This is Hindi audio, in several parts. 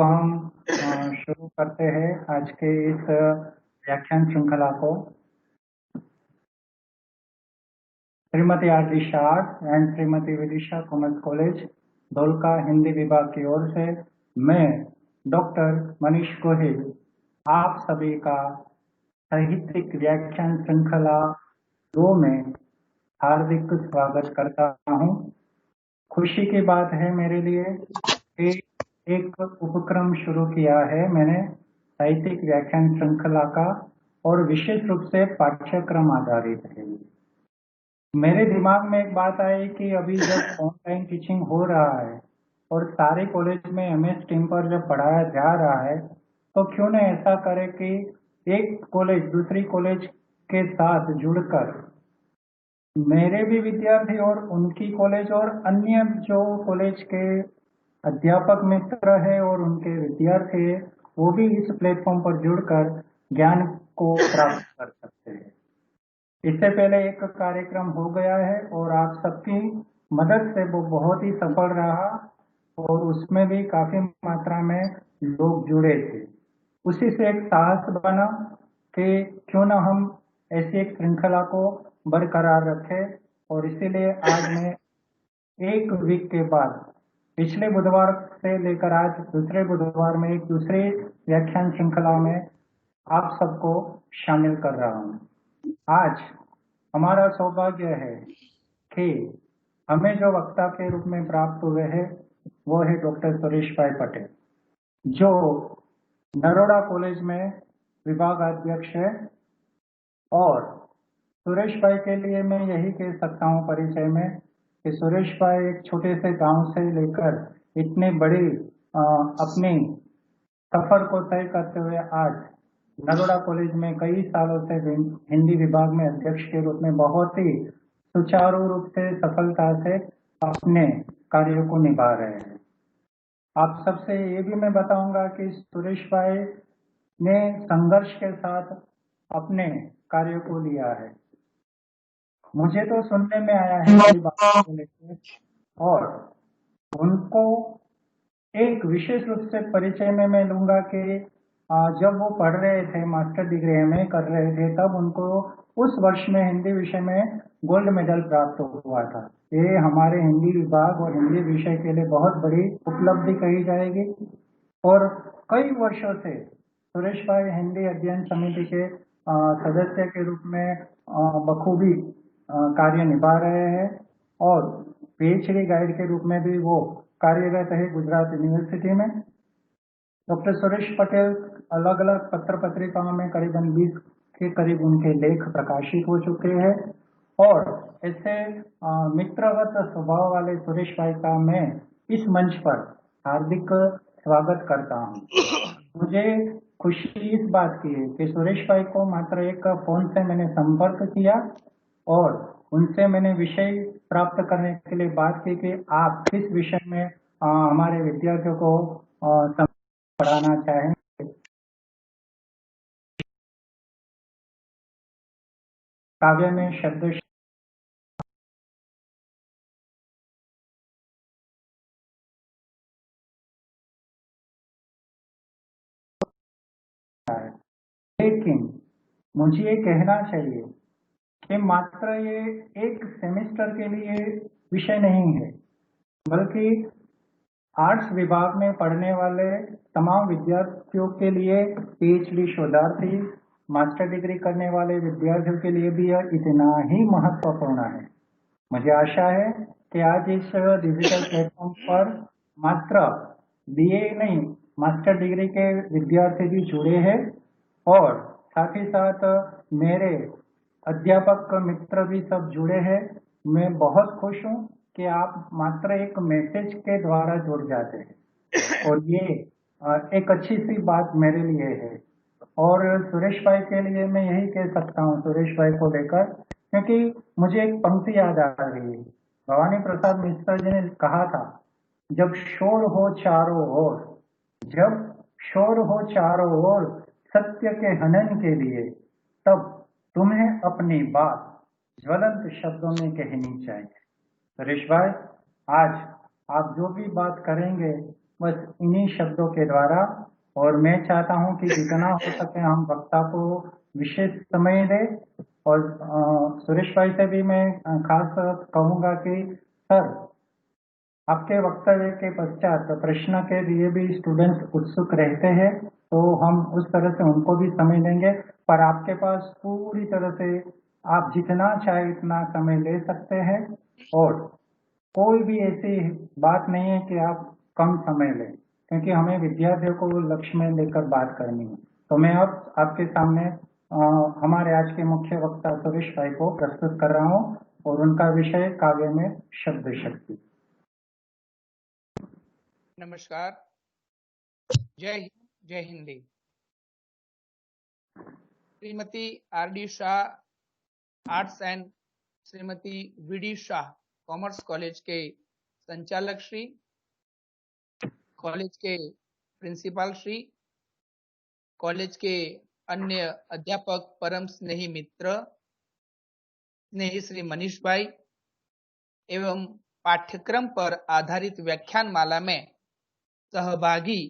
तो हम शुरू करते हैं आज के इस व्याख्यान श्रृंखला को। Shrimati Aarti Shah and Shrimati Vidisha commerce college Dholka Hindi विभाग की ओर से मैं डॉक्टर मनीष गोहिल आप सभी का साहित्यिक व्याख्यान श्रृंखला 2 में हार्दिक स्वागत करता हूं। खुशी की बात है मेरे लिए कि एक उपक्रम शुरू किया है मैंने साहित्यिक व्याख्यान श्रृंखला का, और विशेष रूप से पाठ्यक्रम आधारित है। मेरे दिमाग में एक बात आई कि अभी जब ऑनलाइन टीचिंग हो रहा है और सारे कॉलेज में MS टीम पर जब पढ़ाया जा रहा है, तो क्यों न ऐसा करें कि एक कॉलेज दूसरी कॉलेज के साथ जुड़कर मेरे भी विद्यार्थी और उनकी कॉलेज और अन्य जो कॉलेज के अध्यापक मित्र है और उनके विद्यार्थी है, वो भी इस प्लेटफॉर्म पर जुड़कर ज्ञान को प्राप्त कर सकते हैं। इससे पहले एक कार्यक्रम हो गया है और आप सबकी मदद से वो बहुत ही सफल रहा और उसमें भी काफी मात्रा में लोग जुड़े थे। उसी से एक साहस बना कि क्यों ना हम ऐसी एक श्रृंखला को बरकरार रखें, और इसीलिए आज मैं एक वीक के बाद पिछले बुधवार से लेकर आज दूसरे बुधवार में एक दूसरे व्याख्यान श्रृंखला में आप सबको शामिल कर रहा हूं। आज हमारा सौभाग्य है कि हमें जो वक्ता के रूप में प्राप्त हुए हैं वो है डॉक्टर सुरेश भाई पटेल, जो नरोड़ा कॉलेज में विभागाध्यक्ष है। और सुरेश भाई के लिए मैं यही कह सकता हूं परिचय में कि सुरेश भाई एक छोटे से गांव से लेकर इतने बड़े अपने सफर को तय करते हुए आज नरोड़ा कॉलेज में कई सालों से हिंदी विभाग में अध्यक्ष के रूप में बहुत ही सुचारू रूप से सफलता से अपने कार्यों को निभा रहे हैं। आप सबसे ये भी मैं बताऊंगा कि सुरेश भाई ने संघर्ष के साथ अपने कार्यों को लिया है। मुझे तो सुनने में आया है कई बातों को लेकर, और उनको एक विशेष रूप से परिचय में मैं लूंगा कि जब वो पढ़ रहे थे, मास्टर डिग्री में कर रहे थे, तब उनको उस वर्ष में हिंदी विषय में गोल्ड मेडल प्राप्त हुआ था। ये हमारे हिंदी विभाग और हिंदी विषय के लिए बहुत बड़ी उपलब्धि कही जाएगी। और कई वर्षों से सुरेश भाई हिंदी अध्ययन समिति के सदस्य के रूप में बखूबी कार्य निभा रहे हैं, और PhD गाइड के रूप में भी वो कार्यरत है गुजरात यूनिवर्सिटी में। डॉक्टर सुरेश पटेल अलग अलग पत्र पत्रिकाओं में करीबन 20 के करीब उनके लेख प्रकाशित हो चुके हैं, और ऐसे मित्रवत स्वभाव वाले सुरेश भाई का मैं इस मंच पर हार्दिक स्वागत करता हूं। मुझे खुशी इस बात की है कि सुरेश भाई को मात्र एक फोन से मैंने संपर्क किया और उनसे मैंने विषय प्राप्त करने के लिए बात की कि आप किस विषय में हमारे विद्यार्थियों को पढ़ाना चाहें। काव्य में शब्द है, लेकिन मुझे ये कहना चाहिए कि मात्र ये एक सेमेस्टर के लिए विषय नहीं है, बल्कि आर्ट्स विभाग में पढ़ने वाले तमाम विद्यार्थियों के लिए, PhD शोधार्थी, मास्टर डिग्री करने वाले विद्यार्थियों के लिए भी यह इतना ही महत्वपूर्ण है। मुझे आशा है कि आज इस डिजिटल प्लेटफॉर्म पर मात्र BA नहीं, मास्टर डिग्री के विद्यार्थी भी जुड़े हैं, और साथ ही साथ मेरे अध्यापक मित्र भी सब जुड़े हैं। मैं बहुत खुश हूं कि आप मात्र एक मैसेज के द्वारा जुड़ जाते हैं, और ये एक अच्छी सी बात मेरे लिए है। और सुरेश भाई के लिए मैं यही कह सकता हूँ, सुरेश भाई को लेकर, क्योंकि मुझे एक पंक्ति याद आ रही है। भवानी प्रसाद मिश्र जी ने कहा था, जब शोर हो चारों ओर, जब शोर हो चारों ओर सत्य के हनन के लिए, तब तुम्हें अपनी बात ज्वलंत शब्दों में कहनी चाहिए। सुरेश भाई, आज आप जो भी बात करेंगे बस इन्हीं शब्दों के द्वारा। और मैं चाहता हूं कि जितना हो सके हम वक्ता को विशेष समय दें। और सुरेश भाई से भी मैं खास कहूंगा कि सर, आपके वक्तव्य के पश्चात प्रश्न के लिए भी स्टूडेंट्स उत्सुक रहते हैं, तो हम उस तरह से उनको भी समय देंगे। पर आपके पास पूरी तरह से आप जितना चाहे इतना समय ले सकते हैं। और कोई भी ऐसी बात नहीं है कि आप कम समय लें, क्योंकि हमें विद्यार्थियों को लक्ष्य में लेकर बात करनी है। तो मैं अब आपके सामने हमारे आज के मुख्य वक्ता सुरेश भाई को प्रस्तुत कर रहा हूं, और उनका विषय काव्य में शब्द शक्ति। नमस्कार, जय हिंद, जय Hindi. Shrimati RD. Shah arts and Shrimati VD. Shah commerce college के संचालक श्री, कॉलेज के प्रिंसिपल श्री, कॉलेज के अन्य अध्यापक, परम स्नेही मित्र, स्नेही श्री मनीष भाई एवं पाठ्यक्रम पर आधारित व्याख्यान माला में सहभागी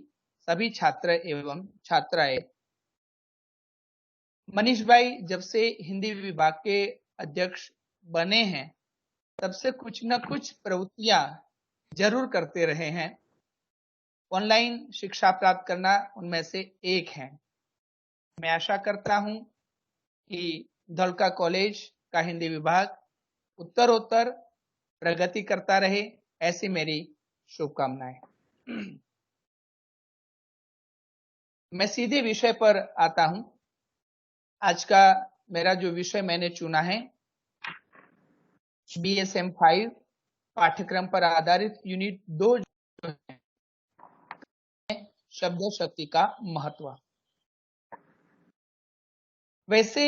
सभी छात्र एवं छात्राएं। मनीष भाई जब से हिंदी विभाग के अध्यक्ष बने हैं, तब से कुछ न कुछ प्रवृत्तियां जरूर करते रहे हैं। ऑनलाइन शिक्षा प्राप्त करना उनमें से एक है। मैं आशा करता हूं कि धौलका कॉलेज का हिंदी विभाग उत्तरोत्तर प्रगति करता रहे, ऐसी मेरी शुभकामनाएं। मैं सीधे विषय पर आता हूं। आज का मेरा जो विषय मैंने चुना है, BSM 5 पाठ्यक्रम पर आधारित यूनिट 2 जो है, शब्द शक्ति का महत्व। वैसे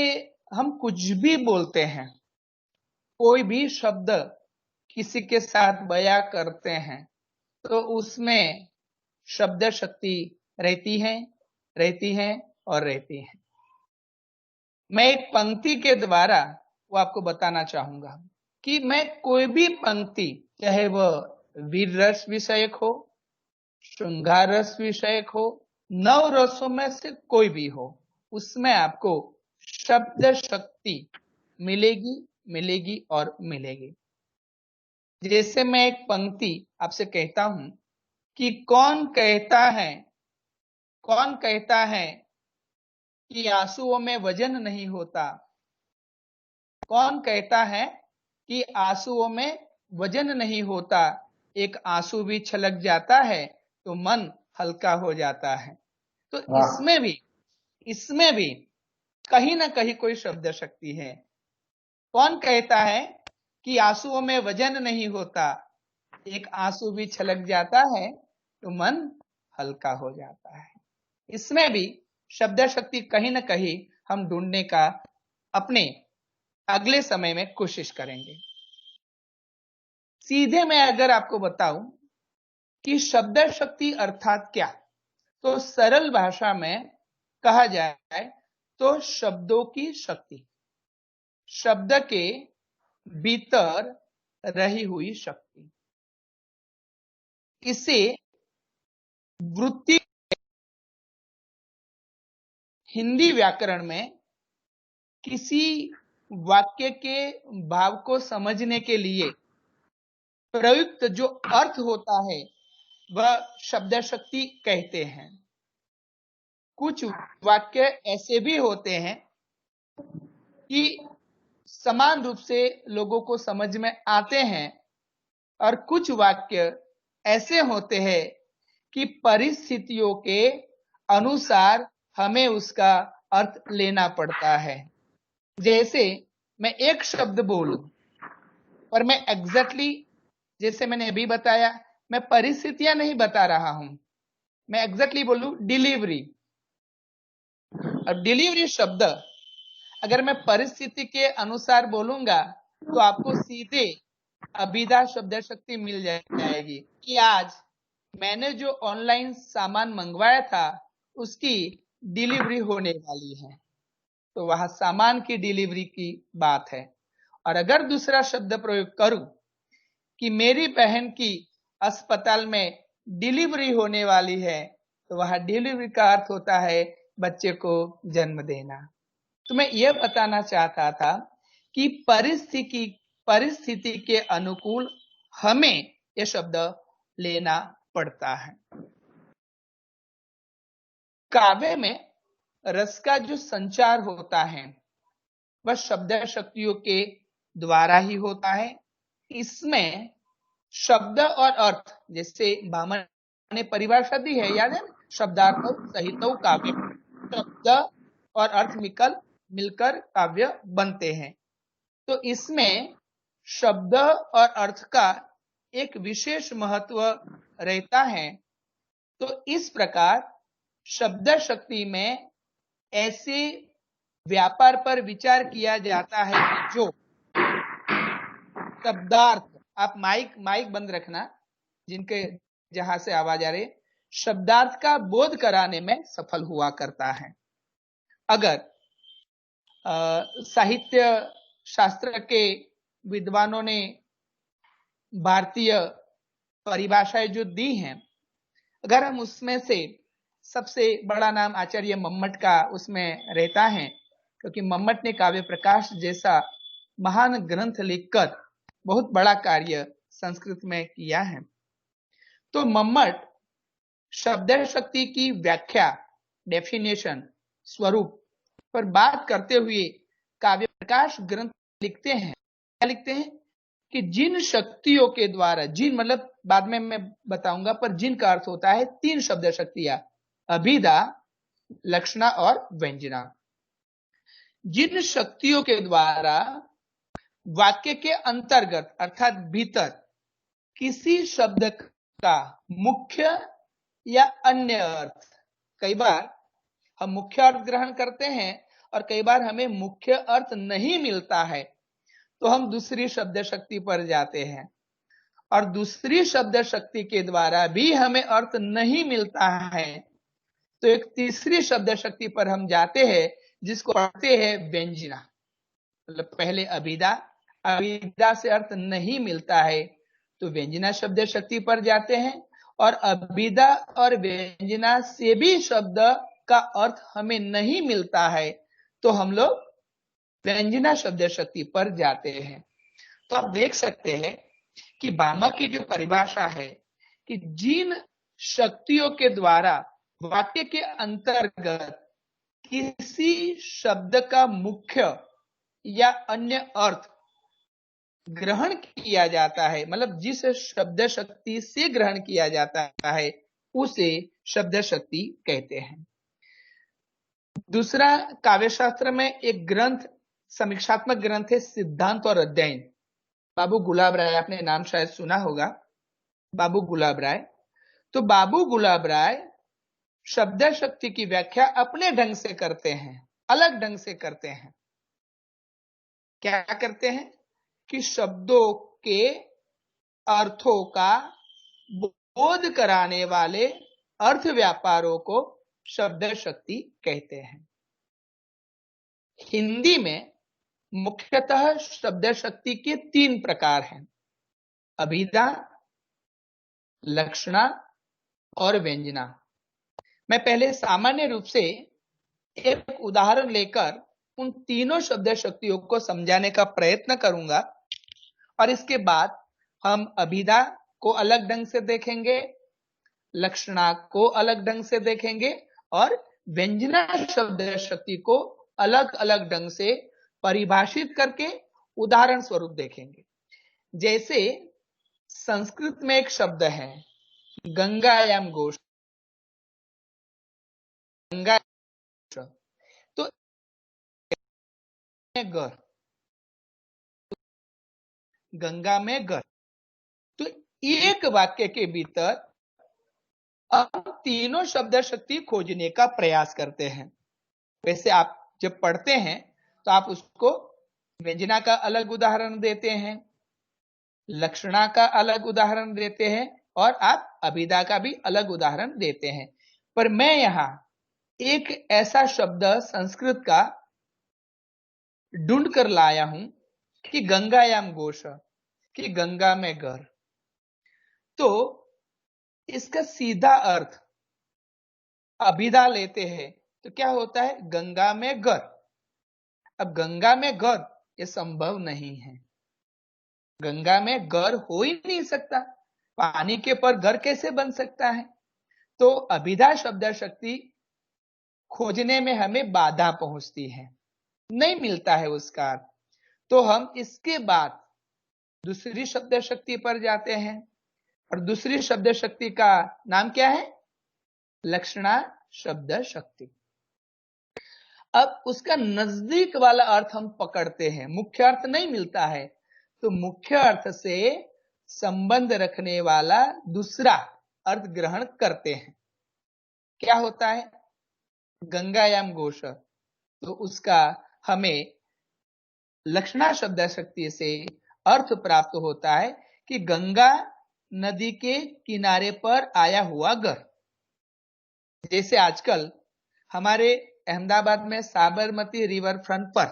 हम कुछ भी बोलते हैं, कोई भी शब्द किसी के साथ बयां करते हैं, तो उसमें शब्द शक्ति रहती है और रहती है। मैं एक पंक्ति के द्वारा वो आपको बताना चाहूंगा कि मैं कोई भी पंक्ति, चाहे वह वीर रस विषयक हो, श्रृंगार रस विषयक हो, नव रसों में से कोई भी हो, उसमें आपको शब्द शक्ति मिलेगी और मिलेगी। जैसे मैं एक पंक्ति आपसे कहता हूं कि कौन कहता है कि आंसुओं में वजन नहीं होता। कौन कहता है कि आंसुओं में वजन नहीं होता, एक आंसू भी छलक जाता है तो मन हल्का हो जाता है। तो इसमें भी कहीं ना कहीं कोई शब्द शक्ति है। कौन कहता है कि आंसुओं में वजन नहीं होता, एक आंसू भी छलक जाता है तो मन हल्का हो जाता है। इसमें भी शब्द शक्ति कहीं ना कहीं हम ढूंढने का अपने अगले समय में कोशिश करेंगे। सीधे मैं अगर आपको बताऊं कि शब्द शक्ति अर्थात क्या, तो सरल भाषा में कहा जाए तो शब्दों की शक्ति, शब्द के भीतर रही हुई शक्ति। इसे वृत्ति हिंदी व्याकरण में किसी वाक्य के भाव को समझने के लिए प्रयुक्त जो अर्थ होता है, वह शब्द शक्ति कहते हैं। कुछ वाक्य ऐसे भी होते हैं कि समान रूप से लोगों को समझ में आते हैं, और कुछ वाक्य ऐसे होते हैं कि परिस्थितियों के अनुसार हमें उसका अर्थ लेना पड़ता है। जैसे मैं एक शब्द बोलूं, पर मैं एग्जैक्टली जैसे मैंने अभी बताया, मैं परिस्थितियां नहीं बता रहा हूं, मैं एग्जैक्टली बोलूं डिलीवरी। अब डिलीवरी शब्द अगर मैं परिस्थिति के अनुसार बोलूंगा तो आपको सीधे अभिधा शब्द शक्ति मिल जाएगी कि आज मैंने जो ऑनलाइन सामान मंगवाया था उसकी डिलीवरी होने वाली है, तो वहां सामान की डिलीवरी की बात है। और अगर दूसरा शब्द प्रयोग करूं कि मेरी बहन की अस्पताल में डिलीवरी होने वाली है, तो वहां डिलीवरी का अर्थ होता है बच्चे को जन्म देना। तो मैं यह बताना चाहता था कि परिस्थिति के अनुकूल हमें यह शब्द लेना पड़ता है। काव्य में रस का जो संचार होता है वह शब्द शक्तियों के द्वारा ही होता है। इसमें शब्द और अर्थ, जैसे भामन ने परिभाषा दी है, याद है ना, शब्दार्थ सहित काव्य, शब्द और अर्थ मिलकर काव्य बनते हैं। तो इसमें शब्द और अर्थ का एक विशेष महत्व रहता है। तो इस प्रकार शब्द शक्ति में ऐसे व्यापार पर विचार किया जाता है कि जो शब्दार्थ, आप माइक बंद रखना जिनके जहां से आवाज आ रही, शब्दार्थ का बोध कराने में सफल हुआ करता है। अगर साहित्य शास्त्र के विद्वानों ने भारतीय परिभाषाएं जो दी हैं, अगर हम उसमें से सबसे बड़ा नाम आचार्य मम्मट का उसमें रहता है, क्योंकि मम्मट ने काव्य प्रकाश जैसा महान ग्रंथ लिखकर बहुत बड़ा कार्य संस्कृत में किया है। तो मम्मट शब्द शक्ति की व्याख्या, डेफिनेशन, स्वरूप पर बात करते हुए काव्य प्रकाश ग्रंथ लिखते हैं। क्या लिखते हैं कि जिन शक्तियों के द्वारा, जिन मतलब बाद में मैं बताऊंगा, पर जिन का अर्थ होता है 3 शब्द शक्तियां, अभिधा, लक्षणा और व्यंजना। जिन शक्तियों के द्वारा वाक्य के अंतर्गत अर्थात भीतर किसी शब्द का मुख्य या अन्य अर्थ, कई बार हम मुख्य अर्थ ग्रहण करते हैं और कई बार हमें मुख्य अर्थ नहीं मिलता है, तो हम दूसरी शब्द शक्ति पर जाते हैं, और दूसरी शब्द शक्ति के द्वारा भी हमें अर्थ नहीं मिलता है, तो एक तीसरी शब्द शक्ति पर हम जाते हैं जिसको पढ़ते हैं व्यंजना। मतलब पहले अभिधा से अर्थ नहीं मिलता है तो व्यंजना शब्द शक्ति पर जाते हैं, और अभिधा और व्यंजना से भी शब्द का अर्थ हमें नहीं मिलता है तो हम लोग व्यंजना शब्द शक्ति पर जाते हैं। तो आप देख सकते हैं कि भामह की जो परिभाषा है कि जिन शक्तियों के द्वारा वाक्य के अंतर्गत किसी शब्द का मुख्य या अन्य अर्थ ग्रहण किया जाता है, मतलब जिस शब्द शक्ति से ग्रहण किया जाता है उसे शब्द शक्ति कहते हैं। दूसरा, काव्यशास्त्र में एक ग्रंथ, समीक्षात्मक ग्रंथ है सिद्धांत और अध्ययन। बाबू गुलाब राय, आपने नाम शायद सुना होगा, बाबू गुलाब राय। तो बाबू गुलाब राय शब्द शक्ति की व्याख्या अपने ढंग से करते हैं, अलग ढंग से करते हैं। क्या करते हैं कि शब्दों के अर्थों का बोध कराने वाले अर्थ व्यापारों को शब्द शक्ति कहते हैं। हिंदी में मुख्यतः शब्द शक्ति के 3 प्रकार हैं, अभिधा, लक्षणा और व्यंजना। मैं पहले सामान्य रूप से एक उदाहरण लेकर उन तीनों शब्द शक्तियों को समझाने का प्रयत्न करूंगा, और इसके बाद हम अभिधा को अलग ढंग से देखेंगे, लक्षणा को अलग ढंग से देखेंगे, और व्यंजना शब्द शक्ति को अलग अलग ढंग से परिभाषित करके उदाहरण स्वरूप देखेंगे। जैसे संस्कृत में एक शब्द है गंगायाम घोष, गंगा, तो घर, गंगा में घर, तो एक वाक्य के भीतर हम तीनों शब्द शक्ति खोजने का प्रयास करते हैं। वैसे आप जब पढ़ते हैं तो आप उसको व्यंजना का अलग उदाहरण देते हैं, लक्षणा का अलग उदाहरण देते हैं, और आप अभिधा का भी अलग उदाहरण देते हैं। पर मैं यहां एक ऐसा शब्द संस्कृत का ढूंढ कर लाया हूं कि गंगायाम घोष, कि गंगा में घर। तो इसका सीधा अर्थ अभिधा लेते हैं तो क्या होता है, गंगा में गर। अब गंगा में गर ये संभव नहीं है, गंगा में गर हो ही नहीं सकता, पानी के पर घर कैसे बन सकता है। तो अभिधा शब्द शक्ति खोजने में हमें बाधा पहुंचती है, नहीं मिलता है उसका अर्थ। तो हम इसके बाद दूसरी शब्द शक्ति पर जाते हैं, और दूसरी शब्द शक्ति का नाम क्या है, लक्षणा शब्द शक्ति। अब उसका नजदीक वाला अर्थ हम पकड़ते हैं, मुख्य अर्थ नहीं मिलता है, तो मुख्य अर्थ से संबंध रखने वाला दूसरा अर्थ ग्रहण करते हैं। क्या होता है, गंगायाम घोष, तो उसका हमें लक्षणा शब्द शक्ति से अर्थ प्राप्त होता है कि गंगा नदी के किनारे पर आया हुआ घर। जैसे आजकल हमारे अहमदाबाद में साबरमती रिवर फ्रंट पर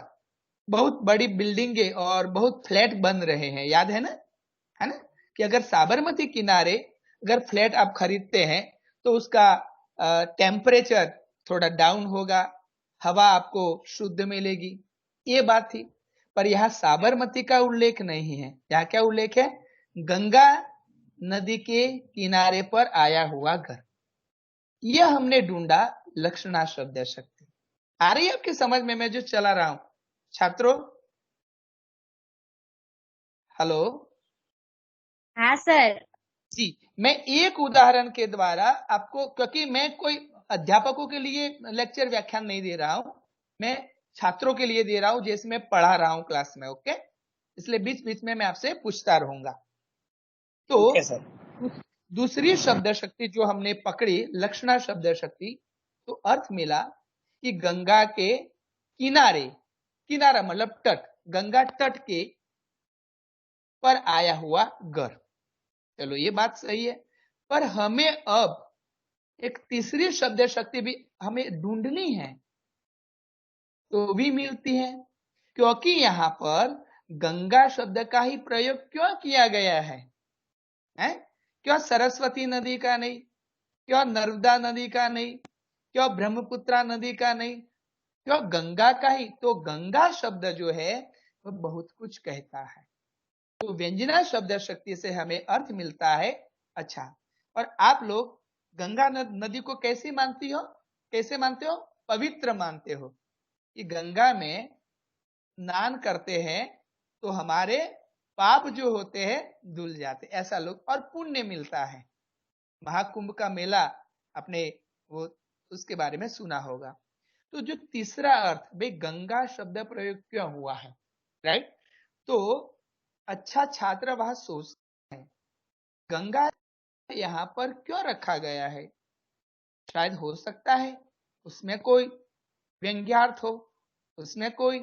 बहुत बड़ी बिल्डिंगें और बहुत फ्लैट बन रहे हैं, याद है ना, कि अगर साबरमती किनारे अगर फ्लैट आप खरीदते हैं तो उसका टेम्परेचर थोड़ा डाउन होगा, हवा आपको शुद्ध मिलेगी, ये बात थी। पर यहाँ साबरमती का उल्लेख नहीं है, यहाँ क्या उल्लेख है, गंगा नदी के किनारे पर आया हुआ घर। यह हमने ढूंढा लक्षणा शब्द शक्ति। आ रही है आपकी समझ में मैं जो चला रहा हूं छात्रों? हेलो, हाँ सर जी। मैं एक उदाहरण के द्वारा आपको, क्योंकि मैं कोई अध्यापकों के लिए लेक्चर व्याख्यान नहीं दे रहा हूं, मैं छात्रों के लिए दे रहा हूं, जैसे मैं पढ़ा रहा हूं क्लास में, ओके, इसलिए बीच बीच में मैं आपसे पूछता रहूंगा। तो दूसरी शब्द शक्ति जो हमने पकड़ी लक्षणा शब्द शक्ति, तो अर्थ मिला कि गंगा के किनारे, किनारा मतलब तट, गंगा तट के पर आया हुआ घर। चलो ये बात सही है, पर हमें अब एक तीसरी शब्द शक्ति भी हमें ढूंढनी है, तो भी मिलती है, क्योंकि यहाँ पर गंगा शब्द का ही प्रयोग क्यों किया गया है? क्यों सरस्वती नदी का नहीं, क्यों नर्मदा नदी का नहीं, क्यों ब्रह्मपुत्रा नदी का नहीं, क्यों गंगा का ही? तो गंगा शब्द जो है वो बहुत कुछ कहता है, तो व्यंजना शब्द शक्ति से हमें अर्थ मिलता है। अच्छा, और आप लोग गंगा नदी को कैसे मानती हो, कैसे मानते हो? पवित्र मानते हो कि गंगा में स्नान करते हैं तो हमारे पाप जो होते हैं धुल जाते, ऐसा लोग, और पुण्य मिलता है। महाकुंभ का मेला आपने वो उसके बारे में सुना होगा। तो जो तीसरा अर्थ, भाई गंगा शब्द प्रयोग क्यों हुआ है, राइट? तो अच्छा छात्र वहां सोचते हैं गंगा यहाँ पर क्यों रखा गया है, शायद हो सकता है उसमें कोई व्यंग्यार्थ हो, उसमें कोई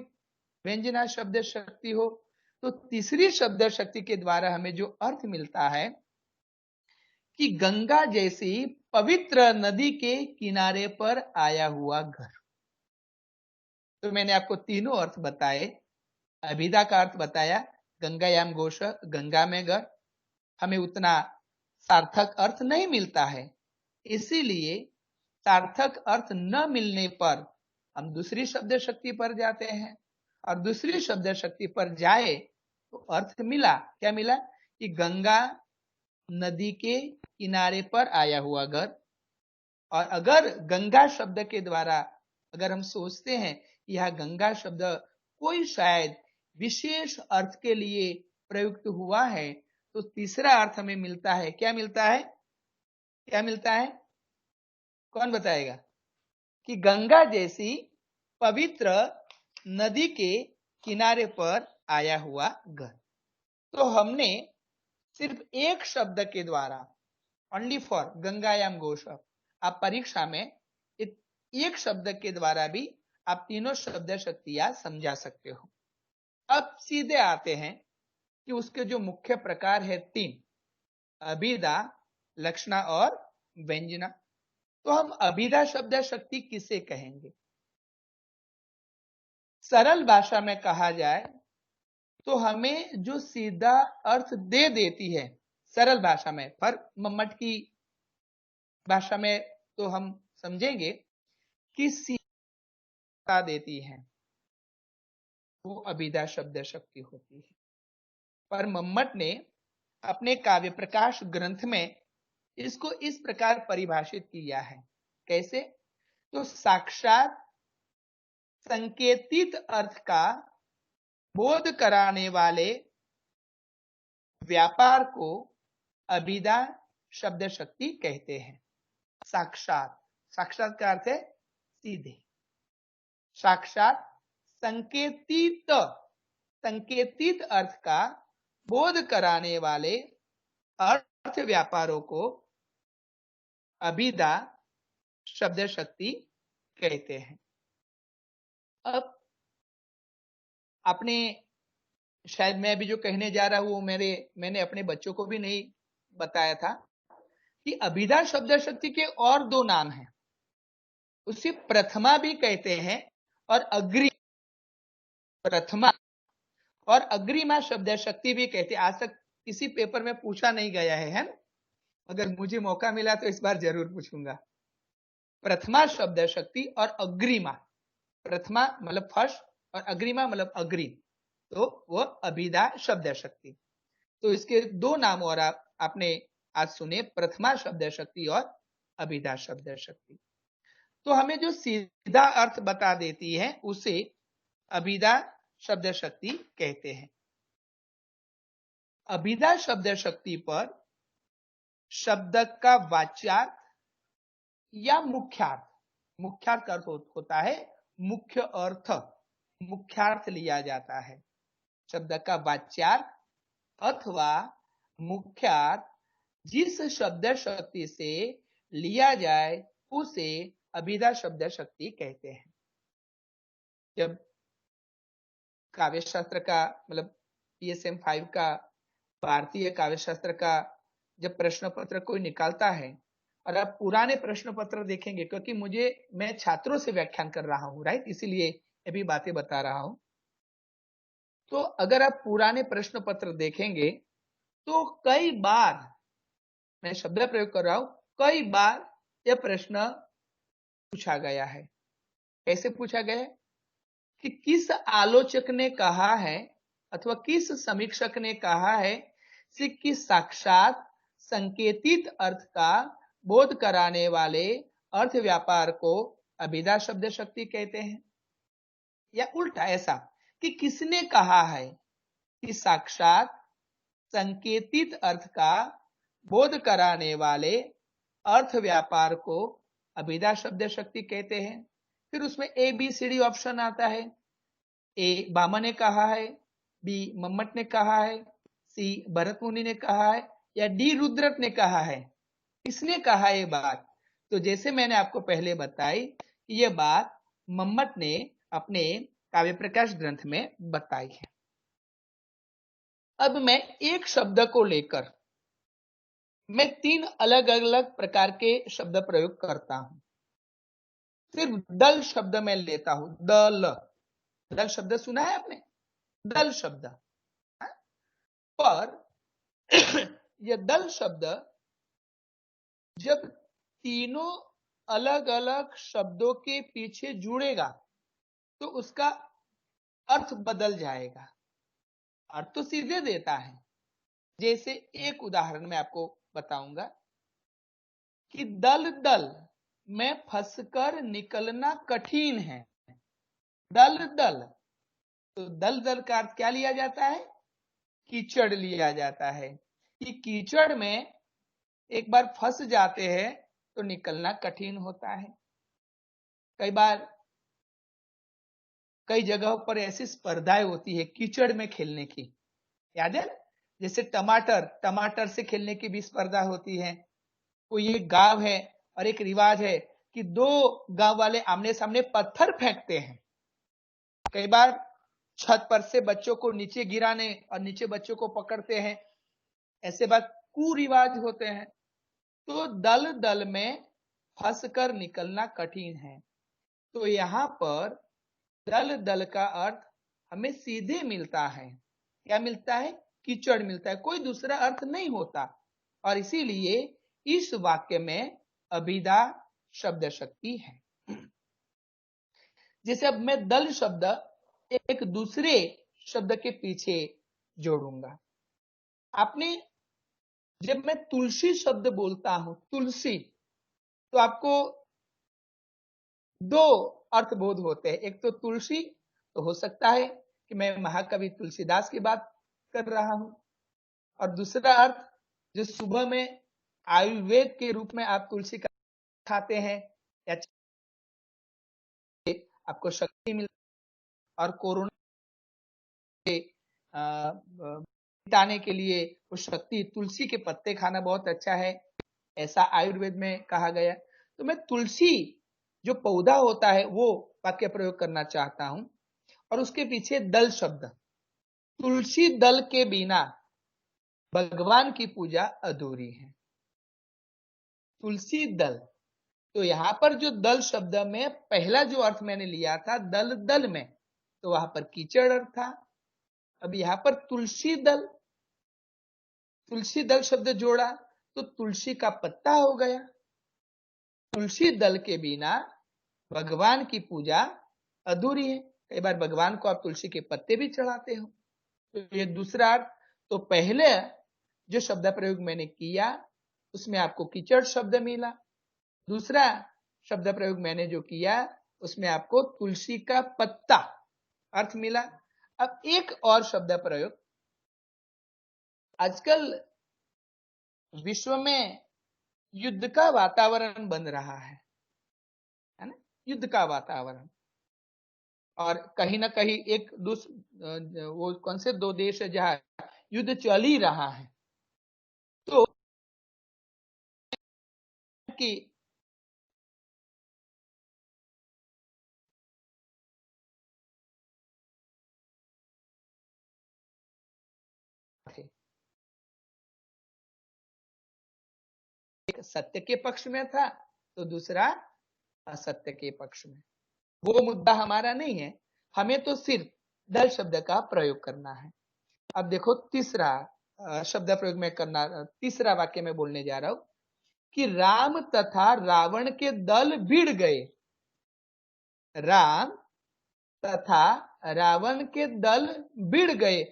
व्यंजना शब्द शक्ति हो। तो तीसरी शब्द शक्ति के द्वारा हमें जो अर्थ मिलता है कि गंगा जैसी पवित्र नदी के किनारे पर आया हुआ घर। तो मैंने आपको तीनों अर्थ बताए, अभिधा का अर्थ बताया, गंगायाम घोष, गंगा में घर, हमें उतना सार्थक अर्थ नहीं मिलता है, इसीलिए सार्थक अर्थ न मिलने पर हम दूसरी शब्द शक्ति पर जाते हैं, और दूसरी शब्द शक्ति पर जाए तो अर्थ मिला, क्या मिला कि गंगा नदी के किनारे पर आया हुआ घर। और अगर गंगा शब्द के द्वारा अगर हम सोचते हैं यह गंगा शब्द कोई शायद विशेष अर्थ के लिए प्रयुक्त हुआ है, तो तीसरा अर्थ हमें मिलता है, क्या मिलता है, क्या मिलता है, कौन बताएगा? कि गंगा जैसी पवित्र नदी के किनारे पर आया हुआ घर। तो हमने सिर्फ एक शब्द के द्वारा, ओनली फॉर गंगायाम घोष, आप परीक्षा में एक शब्द के द्वारा भी आप तीनों शब्द शक्तियां समझा सकते हो। अब सीधे आते हैं कि उसके जो मुख्य प्रकार है तीन, अभिधा, लक्षणा और व्यंजना। तो हम अभिधा शब्द शक्ति किसे कहेंगे? सरल भाषा में कहा जाए तो हमें जो सीधा अर्थ दे देती है सरल भाषा में, पर मटकी भाषा में तो हम समझेंगे कि सीधा देती है, वो अभिधा शब्द शक्ति होती है। पर मम्मट ने अपने काव्य प्रकाश ग्रंथ में इसको इस प्रकार परिभाषित किया है। कैसे? तो साक्षात संकेतित अर्थ का बोध कराने वाले व्यापार को अभिधा शब्द शक्ति कहते हैं। साक्षात, साक्षात का अर्थ है सीधे। साक्षात संकेतित, संकेतित अर्थ का बोध कराने वाले अर्थ व्यापारों को अभिधा शब्द शक्ति कहते हैं। अब आपने, शायद मैं अभी जो कहने जा रहा हूं वो मैंने अपने बच्चों को भी नहीं बताया था कि अभिधा शब्द शक्ति के और दो नाम हैं। उसे प्रथमा भी कहते हैं और अग्रि, प्रथमा और अग्रिमा शब्द शक्ति भी कहते हैं। आज तक किसी पेपर में पूछा नहीं गया है ना? अगर मुझे मौका मिला तो इस बार जरूर पूछूंगा। प्रथमा शब्द शक्ति और अग्रिमा, प्रथमा मतलब फर्स्ट और अग्रिमा मतलब अग्रिम, तो वो अभिधा शब्द शक्ति। तो इसके दो नाम और आपने आज सुने, प्रथमा शब्द शक्ति और अभिधा शब्द शक्ति। तो हमें जो सीधा अर्थ बता देती है उसे अभिधा शब्द शक्ति कहते हैं। अभिधा शब्द शक्ति पर शब्द का वाच्यार्थ या मुख्यार्थ, मुख्यार्थ अर्थ होता है मुख्य अर्थ, मुख्यार्थ लिया जाता है। शब्द का वाच्यार्थ अथवा मुख्यार्थ जिस शब्द शक्ति से लिया जाए उसे अभिधा शब्द शक्ति कहते हैं। जब काव्य शास्त्र का मतलब PSM 5 का, भारतीय काव्य शास्त्र का जब प्रश्न पत्र कोई निकालता है, और आप पुराने प्रश्न पत्र देखेंगे, क्योंकि मैं छात्रों से व्याख्यान कर रहा हूं, राइट, इसीलिए ये भी बातें बता रहा हूं। तो अगर आप पुराने प्रश्न पत्र देखेंगे तो कई बार, मैं शब्द प्रयोग कर रहा हूं, कई बार यह प्रश्न पूछा गया है। कैसे पूछा गया है कि किस आलोचक ने कहा है अथवा किस समीक्षक ने कहा है कि साक्षात संकेतित अर्थ का बोध कराने वाले अर्थ व्यापार को अभिधा शब्द शक्ति कहते हैं, या उल्टा ऐसा कि किसने कहा है कि साक्षात संकेतित अर्थ का बोध कराने वाले अर्थ व्यापार को अभिधा शब्द शक्ति कहते हैं। फिर उसमें ABCD ऑप्शन आता है। A बामा ने कहा है, B मम्मट ने कहा है, C भरत मुनि ने कहा है, या D रुद्रक ने कहा है। किसने कहा ये बात? तो जैसे मैंने आपको पहले बताई, ये बात मम्मट ने अपने काव्य प्रकाश ग्रंथ में बताई है। अब मैं एक शब्द को लेकर मैं 3 अलग अलग प्रकार के शब्द प्रयोग करता हूं। सिर्फ दल शब्द में लेता हूं, दल, दल शब्द सुना है आपने? दल शब्द। पर यह दल शब्द जब तीनों अलग अलग शब्दों के पीछे जुड़ेगा तो उसका अर्थ बदल जाएगा। अर्थ तो सीधे देता है। जैसे एक उदाहरण मैं आपको बताऊंगा कि दल दल में फंसकर निकलना कठिन है। दल दल, तो दल दल का अर्थ क्या लिया जाता है? कीचड़ लिया जाता है कि कीचड़ में एक बार फंस जाते हैं तो निकलना कठिन होता है। कई बार कई जगहों पर ऐसी स्पर्धाएं होती है कीचड़ में खेलने की, याद है? जैसे टमाटर से खेलने की भी स्पर्धा होती है। कोई एक गांव है और एक रिवाज है कि 2 गांव वाले आमने सामने पत्थर फेंकते हैं। कई बार छत पर से बच्चों को नीचे गिराने और नीचे बच्चों को पकड़ते हैं। ऐसे बात कुरिवाज होते हैं। तो दल दल में फंसकर निकलना कठिन है। तो यहाँ पर दल दल का अर्थ हमें सीधे मिलता है। क्या मिलता है? कीचड़ मिलता है, कोई दूसरा अर्थ नहीं होता। और इसीलिए इस वाक्य में अभिधा शब्द शक्ति है। जैसे अब मैं दल शब्द एक दूसरे शब्द के पीछे जोड़ूंगा। आपने जब मैं तुलसी शब्द बोलता हूं, तुलसी, तो आपको दो अर्थ बोध होते हैं। एक तो तुलसी, तो हो सकता है कि मैं महाकवि तुलसीदास की बात कर रहा हूं, और दूसरा अर्थ जो सुबह में आयुर्वेद के रूप में आप तुलसी का खाते हैं या आपको शक्ति मिल, और कोरोना के मिटाने के लिए वो शक्ति, तुलसी के पत्ते खाना बहुत अच्छा है, ऐसा आयुर्वेद में कहा गया। तो मैं तुलसी जो पौधा होता है वो वाक्य प्रयोग करना चाहता हूं, और उसके पीछे दल शब्द, तुलसी दल के बिना भगवान की पूजा अधूरी है। तुलसी दल, तो यहां पर जो दल शब्द में पहला जो अर्थ मैंने लिया था दल दल में, तो वहां पर कीचड़ अर्थ था। अब यहां पर तुलसी दल शब्द जोड़ा तो तुलसी का पत्ता हो गया। तुलसी दल के बिना भगवान की पूजा अधूरी है। कई बार भगवान को आप तुलसी के पत्ते भी चढ़ाते हो, तो ये दूसरा अर्थ। तो पहले जो शब्द प्रयोग मैंने किया उसमें आपको कीचड़ शब्द मिला, दूसरा शब्द प्रयोग मैंने जो किया उसमें आपको तुलसी का पत्ता अर्थ मिला। अब एक और शब्द प्रयोग, आजकल विश्व में युद्ध का वातावरण बन रहा है ना, युद्ध का वातावरण, और कहीं ना कहीं एक वो कौन से दो देश है जहां युद्ध चल ही रहा है, तो कि एक सत्य के पक्ष में था तो दूसरा असत्य के पक्ष में। वो मुद्दा हमारा नहीं है, हमें तो सिर्फ दल शब्द का प्रयोग करना है। अब देखो तीसरा शब्द प्रयोग में करना, तीसरा वाक्य में बोलने जा रहा हूं कि राम तथा रावण के दल भिड़ गए। राम तथा रावण के दल भिड़ गए।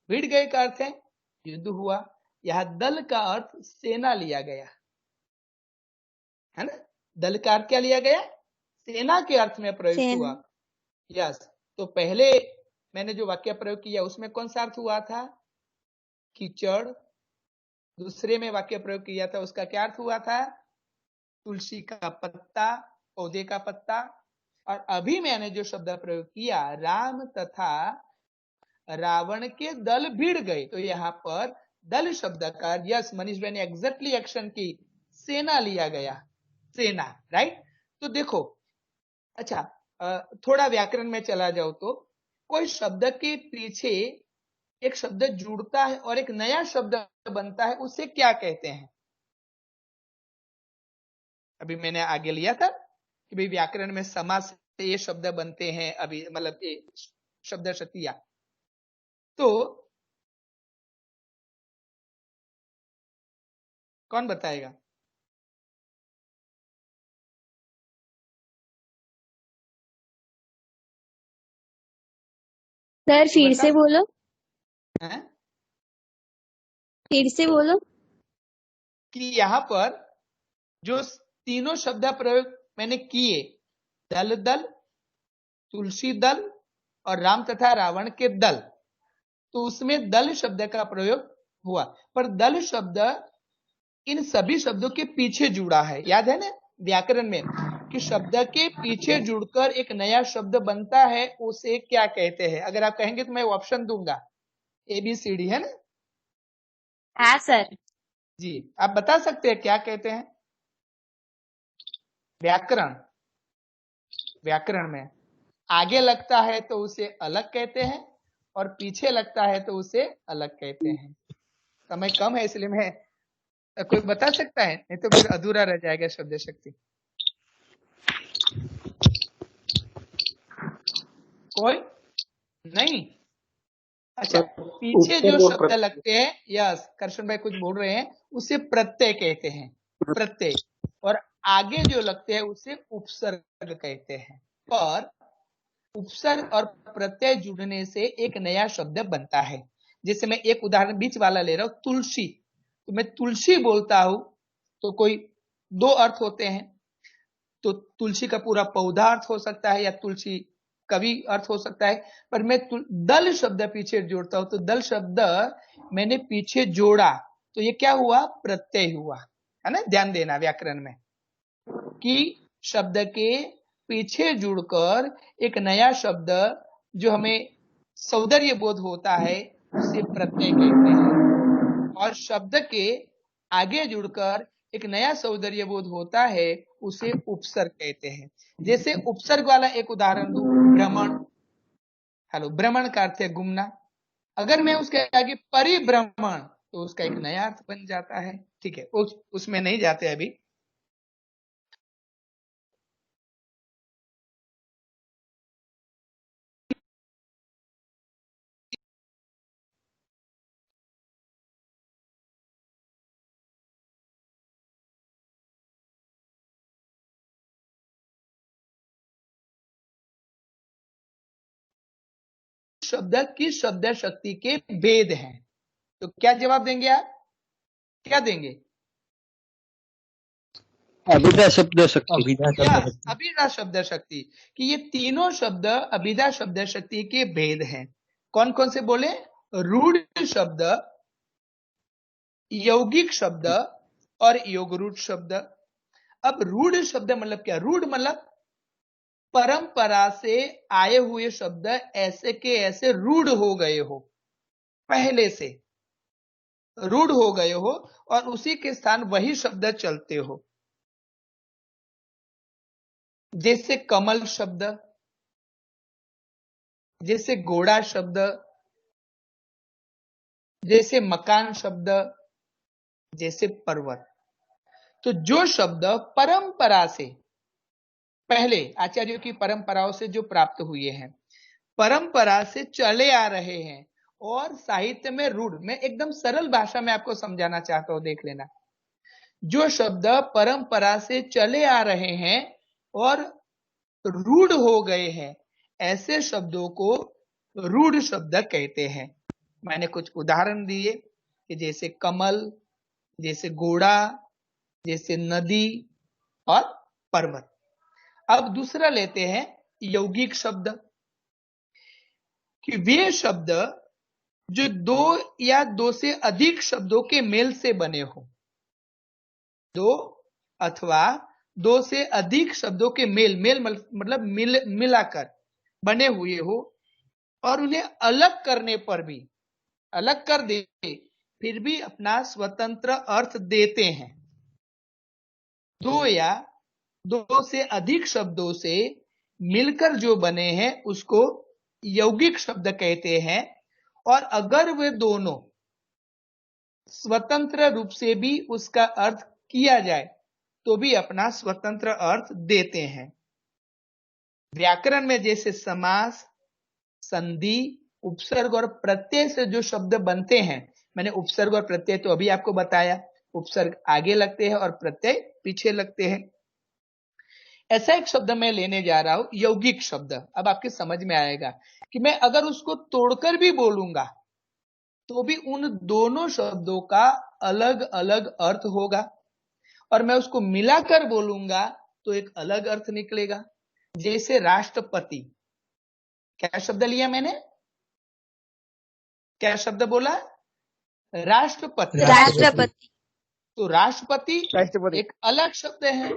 भिड़ गए का अर्थ है युद्ध हुआ। यह दल का अर्थ सेना लिया गया है ना। दल का अर्थ क्या लिया गया? सेना के अर्थ में प्रयुक्त हुआ। यस, तो पहले मैंने जो वाक्य प्रयोग किया उसमें कौन सा अर्थ हुआ था? कीचड़। दूसरे में वाक्य प्रयोग किया था उसका क्या अर्थ हुआ था? तुलसी का पत्ता, पौधे का पत्ता। और अभी मैंने जो शब्द प्रयोग किया राम तथा रावण के दल भिड़ गए, तो यहाँ पर दल शब्द का, यस मनीष भाई ने एग्जैक्टली एक्शन की, सेना लिया गया, सेना, राइट। तो देखो, अच्छा थोड़ा व्याकरण में चला जाओ तो कोई शब्द के पीछे एक शब्द जुड़ता है और एक नया शब्द बनता है, उसे क्या कहते हैं? अभी मैंने आगे लिया था कि भाई व्याकरण में समास से ये शब्द बनते हैं, अभी मतलब ये शब्द शक्तियां, तो कौन बताएगा? सर फिर से बोलो, फिर से बोलो। कि यहाँ पर जो तीनों शब्द प्रयोग मैंने किए, दल दल, तुलसी दल और राम तथा रावण के दल, तो उसमें दल शब्द का प्रयोग हुआ। पर दल शब्द इन सभी शब्दों के पीछे जुड़ा है। याद है ना व्याकरण में कि शब्द के पीछे जुड़कर एक नया शब्द बनता है, उसे क्या कहते हैं? अगर आप कहेंगे तो मैं ऑप्शन दूंगा, ABCD, है ना? हाँ सर। जी, आप बता सकते हैं क्या कहते हैं? व्याकरण में आगे लगता है तो उसे अलग कहते हैं और पीछे लगता है तो उसे अलग कहते हैं। समय कम है इसलिए मैं, कोई बता सकता है? नहीं तो फिर अधूरा रह जाएगा शब्द शक्ति। कोई नहीं? अच्छा, पीछे जो शब्द लगते हैं, यस, कृष्ण भाई कुछ बोल रहे हैं, उसे प्रत्यय कहते हैं, प्रत्यय। और आगे जो लगते हैं उसे उपसर्ग कहते हैं। पर उपसर्ग और प्रत्यय जुड़ने से एक नया शब्द बनता है। जैसे मैं एक उदाहरण बीच वाला ले रहा हूं, तुलसी। तो मैं तुलसी बोलता हूं तो कोई दो अर्थ होते हैं। तो तुलसी का पूरा पौधा अर्थ हो सकता है या तुलसी का भी अर्थ हो सकता है। पर मैं दल शब्द पीछे जोड़ता हूं तो दल शब्द मैंने पीछे जोड़ा तो ये क्या हुआ? प्रत्यय हुआ, है ना। ध्यान देना व्याकरण में कि शब्द के पीछे जुड़कर एक नया शब्द जो हमें सौंदर्य बोध होता है उसे प्रत्यय कहते हैं, और शब्द के आगे जुड़कर एक नया सौंदर्य बोध होता है उसे उपसर्ग कहते हैं। जैसे उपसर्ग वाला एक उदाहरण दूं, भ्रमण। हेलो, भ्रमण का अर्थ है घूमना। अगर मैं उसके आगे परिभ्रमण तो उसका एक नया अर्थ बन जाता है। ठीक है, उसमें नहीं जाते अभी। शब्द की शब्द शक्ति के भेद हैं। तो क्या जवाब देंगे आप? क्या देंगे? अभिधा शब्द शक्ति। अभिधा शब्द शक्ति कि ये तीनों शब्द अभिधा शब्द शक्ति के भेद हैं। कौन कौन से बोले? रूढ़ शब्द, यौगिक शब्द और योगरूढ़ शब्द। अब रूढ़ शब्द मतलब क्या? रूढ़ मतलब परंपरा से आए हुए शब्द ऐसे के ऐसे रूढ़ हो गए हो, पहले से रूढ़ हो गए हो और उसी के स्थान वही शब्द चलते हो। जैसे कमल शब्द, जैसे घोड़ा शब्द, जैसे मकान शब्द, जैसे पर्वत। तो जो शब्द परंपरा से पहले आचार्यों की परंपराओं से जो प्राप्त हुए हैं, परंपरा से चले आ रहे हैं और साहित्य में रूढ़, मैं एकदम सरल भाषा में आपको समझाना चाहता हूं, देख लेना। जो शब्द परंपरा से चले आ रहे हैं और रूढ़ हो गए हैं, ऐसे शब्दों को रूढ़ शब्द कहते हैं। मैंने कुछ उदाहरण दिए कि जैसे कमल, जैसे घोड़ा, जैसे नदी और पर्वत। अब दूसरा लेते हैं यौगिक शब्द, कि वे शब्द जो दो या दो से अधिक शब्दों के मेल से बने हो, दो अथवा दो से अधिक शब्दों के मेल मतलब मिलाकर बने हुए हो और उन्हें अलग करने पर भी, अलग कर दे फिर भी अपना स्वतंत्र अर्थ देते हैं। दो या दो से अधिक शब्दों से मिलकर जो बने हैं उसको यौगिक शब्द कहते हैं। और अगर वे दोनों स्वतंत्र रूप से भी उसका अर्थ किया जाए तो भी अपना स्वतंत्र अर्थ देते हैं। व्याकरण में जैसे समास, संधि, उपसर्ग और प्रत्यय से जो शब्द बनते हैं, मैंने उपसर्ग और प्रत्यय तो अभी आपको बताया, उपसर्ग आगे लगते हैं और प्रत्यय पीछे लगते हैं। ऐसा एक शब्द मैं लेने जा रहा हूं, यौगिक शब्द। अब आपके समझ में आएगा कि मैं अगर उसको तोड़कर भी बोलूंगा तो भी उन दोनों शब्दों का अलग अलग अर्थ होगा, और मैं उसको मिलाकर बोलूंगा तो एक अलग अर्थ निकलेगा। जैसे राष्ट्रपति, क्या शब्द लिया मैंने? क्या शब्द बोला? राष्ट्रपति। राष्ट्रपति। तो राष्ट्रपति एक अलग शब्द है।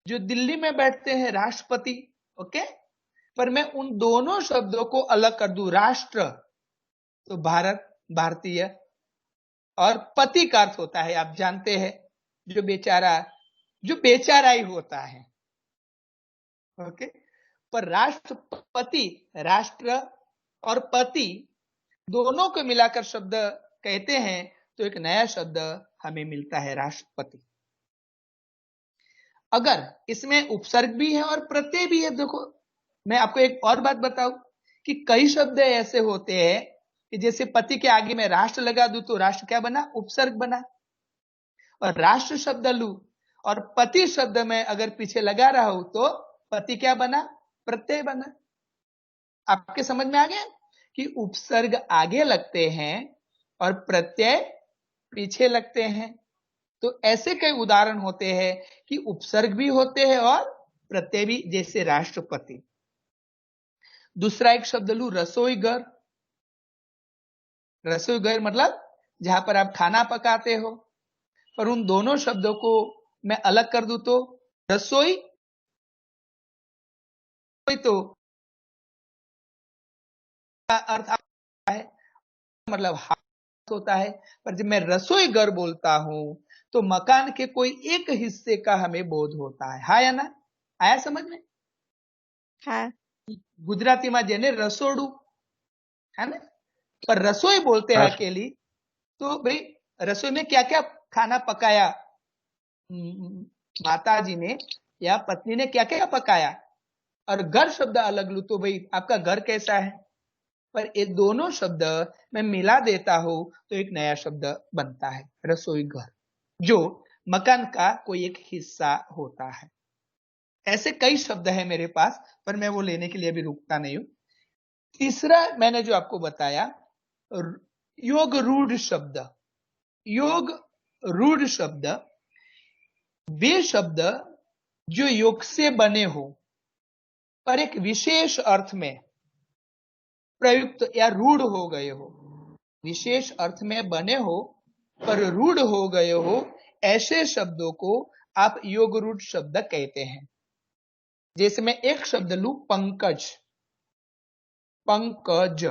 जो दिल्ली में बैठते हैं राष्ट्रपति, ओके। पर मैं उन दोनों शब्दों को अलग कर दूं, राष्ट्र तो भारत, भारतीय, और पति का अर्थ होता है, आप जानते हैं, जो बेचारा ही होता है, ओके। पर राष्ट्रपति, राष्ट्र और पति दोनों को मिलाकर शब्द कहते हैं तो एक नया शब्द हमें मिलता है, राष्ट्रपति। अगर इसमें उपसर्ग भी है और प्रत्यय भी है, देखो मैं आपको एक और बात बताऊं कि कई शब्द ऐसे होते हैं कि जैसे पति के आगे मैं राष्ट्र लगा दूं तो राष्ट्र क्या बना? उपसर्ग बना। और राष्ट्र शब्द लू और पति शब्द में अगर पीछे लगा रहा हूं तो पति क्या बना? प्रत्यय बना। आपके समझ में आ गया कि उपसर्ग आगे लगते हैं और प्रत्यय पीछे लगते हैं। तो ऐसे कई उदाहरण होते हैं कि उपसर्ग भी होते हैं और प्रत्यय भी, जैसे राष्ट्रपति। दूसरा एक शब्द लू, रसोई घर। रसोई घर मतलब जहां पर आप खाना पकाते हो, पर उन दोनों शब्दों को मैं अलग कर दूं तो रसोई तो का अर्थ है मतलब हाथ होता है, पर जब मैं रसोई घर बोलता हूं तो मकान के कोई एक हिस्से का हमें बोध होता है। हाँ या ना? आया समझ में? हाँ। गुजराती में जेने रसोड़ू है ना, पर रसोई बोलते हैं अकेली तो भाई रसोई में क्या क्या खाना पकाया माता जी ने या पत्नी ने, क्या क्या पकाया, और घर शब्द अलग लू तो भाई आपका घर कैसा है। पर ये दोनों शब्द मैं मिला देता हूं तो एक नया शब्द बनता है, रसोई घर, जो मकान का कोई एक हिस्सा होता है। ऐसे कई शब्द है मेरे पास, पर मैं वो लेने के लिए अभी रुकता नहीं हूं। तीसरा मैंने जो आपको बताया, योग रूढ़ शब्द। योग रूढ़ शब्द वे शब्द जो योग से बने हो पर एक विशेष अर्थ में प्रयुक्त या रूढ़ हो गए हो, विशेष अर्थ में बने हो पर रूढ़ हो गए हो, ऐसे शब्दों को आप योग रूढ़ शब्द कहते हैं। जैसे मैं एक शब्द लू, पंकज। पंकज,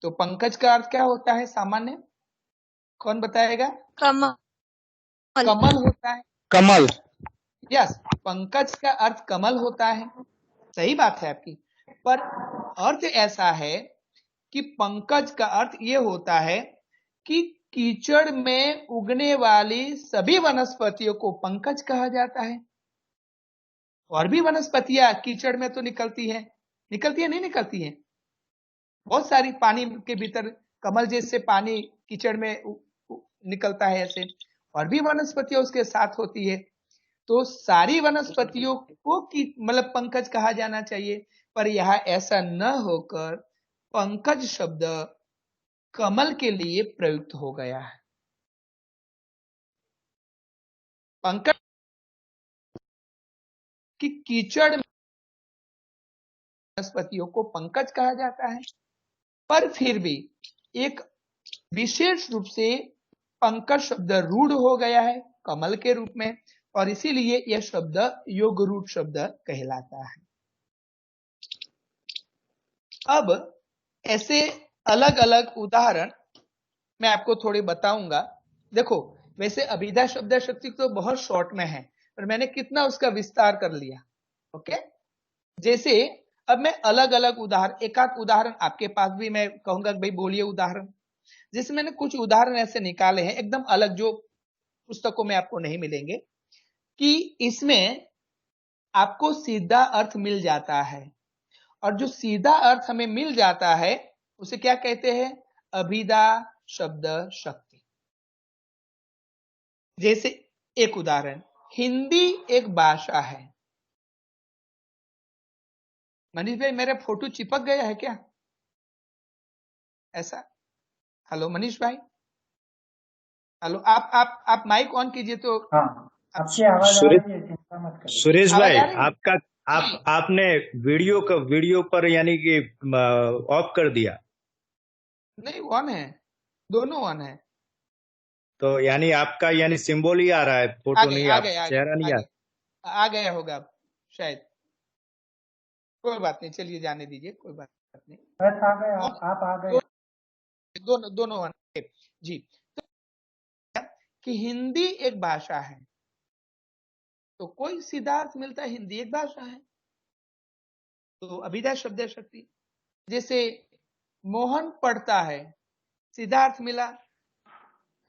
तो पंकज का अर्थ क्या होता है सामान्य? कौन बताएगा? कमल। कमल होता है। कमल। यस, पंकज का अर्थ कमल होता है। सही बात है आपकी, पर अर्थ ऐसा है कि पंकज का अर्थ ये होता है कि कीचड़ में उगने वाली सभी वनस्पतियों को पंकज कहा जाता है। और भी वनस्पतियां कीचड़ में तो निकलती है नहीं निकलती है? बहुत सारी पानी के भीतर कमल जैसे पानी कीचड़ में निकलता है, ऐसे और भी वनस्पतियां उसके साथ होती है। तो सारी वनस्पतियों को मतलब पंकज कहा जाना चाहिए, पर यहां ऐसा न होकर पंकज शब्द कमल के लिए प्रयुक्त हो गया है। पंकज की कीचड़ में वनस्पतियों को पंकज कहा जाता है, पर फिर भी एक विशेष रूप से पंकज शब्द रूढ़ हो गया है कमल के रूप में, और इसीलिए यह शब्द योग रूढ़ शब्द कहलाता है। अब ऐसे अलग अलग उदाहरण मैं आपको थोड़े बताऊंगा। देखो, वैसे अभिधा शब्द शक्ति तो बहुत शॉर्ट में है, पर मैंने कितना उसका विस्तार कर लिया। ओके, जैसे अब मैं अलग अलग उदाहरण, एक आध उदाहरण आपके पास भी मैं कहूंगा भाई बोलिए उदाहरण। जैसे मैंने कुछ उदाहरण ऐसे निकाले हैं एकदम अलग, जो पुस्तकों में आपको नहीं मिलेंगे, कि इसमें आपको सीधा अर्थ मिल जाता है, और जो सीधा अर्थ हमें मिल जाता है उसे क्या कहते हैं? अभिधा शब्द शक्ति। जैसे एक उदाहरण, हिंदी एक भाषा है। मनीष भाई, मेरा फोटो चिपक गया है क्या ऐसा? हेलो मनीष भाई, हेलो, आप माइक ऑन कीजिए तो। हाँ, आपकी आवाज आ रही है, चिंता मत करिए। सुरेश आवाज भाई, आ रही है? आपका आपने वीडियो पर यानी कि ऑफ कर दिया। नहीं, ऑन है, दोनों ऑन है। तो यानी आपका यानी सिंबल ही आ रहा है, फोटो नहीं, आप चेहरा नहीं आ गया होगा अब शायद। कोई बात नहीं, चलिए जाने दीजिए, कोई बात नहीं। बस आ गए, आप आ गए। दोनों ऑन है जी। तो कि हिंदी एक भाषा है, तो कोई सीधा अर्थ मिलता है, हिंदी एक भाषा है, तो अभिधा शब्द शक्ति। जैसे मोहन पढ़ता है, सीधा अर्थ मिला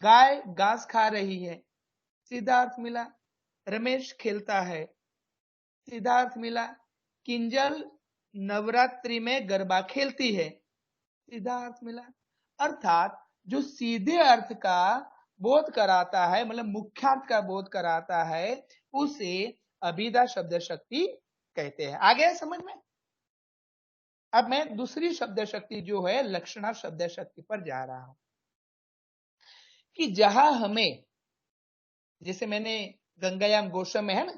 गाय घास खा रही है, सीधा अर्थ मिला रमेश खेलता है, सीधा अर्थ मिला किंजल नवरात्रि में गरबा खेलती है, सीधा अर्थ मिला। अर्थात जो सीधे अर्थ का बोध कराता है, मतलब मुख्यार्थ का बोध कराता है, उसे अभिधा शब्द शक्ति कहते हैं। आ गया समझ में? अब मैं दूसरी शब्द शक्ति जो है लक्षणा शब्द शक्ति पर जा रहा हूं, कि जहां हमें, जैसे मैंने गंगायाम गोशम में है ना,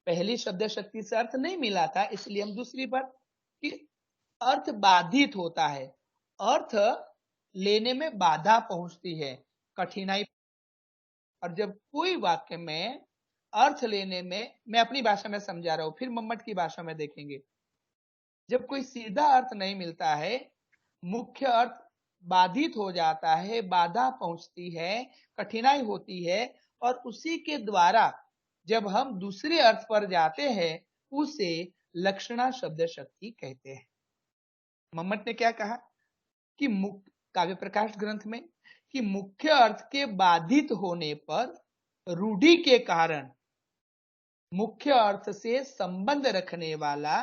पहली शब्द शक्ति से अर्थ नहीं मिला था, इसलिए हम दूसरी पर, कि अर्थ बाधित होता है, अर्थ लेने में बाधा पहुंचती है, कठिनाई। और जब कोई वाक्य में अर्थ लेने में, मैं अपनी भाषा में समझा रहा हूं, फिर मम्मट की भाषा में देखेंगे, जब कोई सीधा अर्थ नहीं मिलता है, मुख्य अर्थ बाधित हो जाता है, बाधा पहुंचती है, कठिनाई होती है, और उसी के द्वारा जब हम दूसरे अर्थ पर जाते हैं, उसे लक्षणा शब्द शक्ति कहते हैं। मम्मट ने क्या कहा कि काव्य प्रकाश ग्रंथ में, कि मुख्य अर्थ के बाधित होने पर रूढ़ि के कारण मुख्य अर्थ से संबंध रखने वाला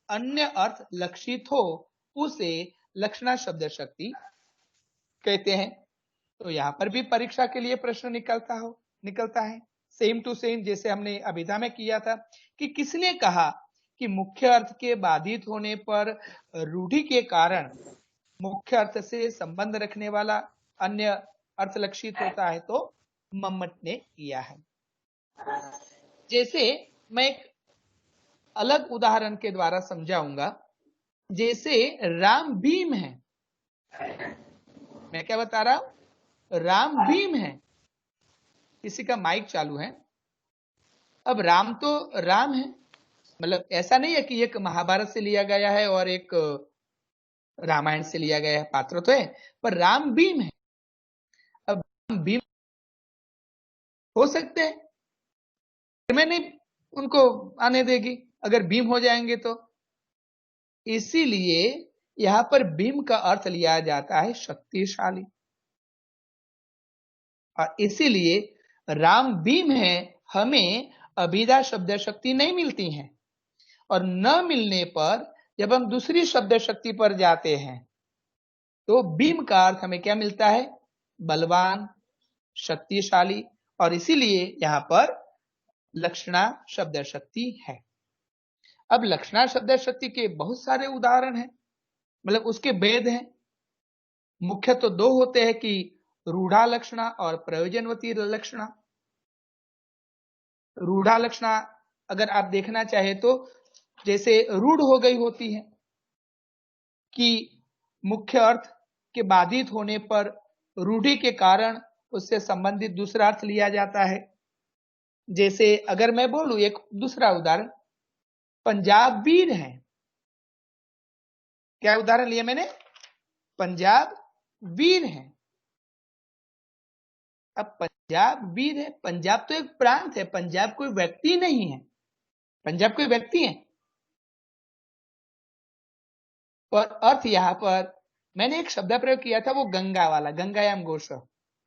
अन्य अर्थ लक्षित हो, उसे लक्षणा शब्द शक्ति कहते हैं। तो यहां पर भी परीक्षा के लिए प्रश्न निकलता है सेम टू सेम, जैसे हमने अभिधा में किया था, कि किसने कहा कि मुख्य अर्थ के बाधित होने पर रूढ़ि के कारण मुख्य अर्थ से संबंध रखने वाला अन्य अर्थ लक्षित होता है? तो मम्मट ने किया है। जैसे मैं एक अलग उदाहरण के द्वारा समझाऊंगा, जैसे राम भीम है, मैं क्या बता रहा हूं, राम भीम है। किसी का माइक चालू है। अब राम तो राम है, मतलब ऐसा नहीं है कि एक महाभारत से लिया गया है और एक रामायण से लिया गया है, पात्र तो है, पर राम भीम है। अब राम भीम हो सकते हैं, मैं नहीं उनको आने देगी अगर भीम हो जाएंगे तो। इसीलिए यहां पर भीम का अर्थ लिया जाता है शक्तिशाली, और इसीलिए राम भीम है, हमें अभिधा शब्द शक्ति नहीं मिलती है, और न मिलने पर जब हम दूसरी शब्द शक्ति पर जाते हैं, तो भीम का अर्थ हमें क्या मिलता है, बलवान, शक्तिशाली, और इसीलिए यहां पर लक्षणा शब्द शक्ति है। अब लक्षणा शब्द शक्ति के बहुत सारे उदाहरण हैं, मतलब उसके भेद हैं। मुख्य तो दो होते हैं, कि रूढ़ा लक्षणा और प्रयोजनवती लक्षणा। रूढ़ा लक्षणा अगर आप देखना चाहे तो जैसे रूढ़ हो गई होती है, कि मुख्य अर्थ के बाधित होने पर रूढ़ि के कारण उससे संबंधित दूसरा अर्थ लिया जाता है। जैसे अगर मैं बोलूं एक दूसरा उदाहरण, पंजाब वीर है। क्या उदाहरण लिया मैंने, पंजाब वीर है। अब पंजाब वीर है, पंजाब तो एक प्रांत है, पंजाब कोई व्यक्ति नहीं है। पंजाब कोई व्यक्ति है, और अर्थ यहां पर मैंने एक शब्द प्रयोग किया था, वो गंगा वाला, गंगायाम गोश,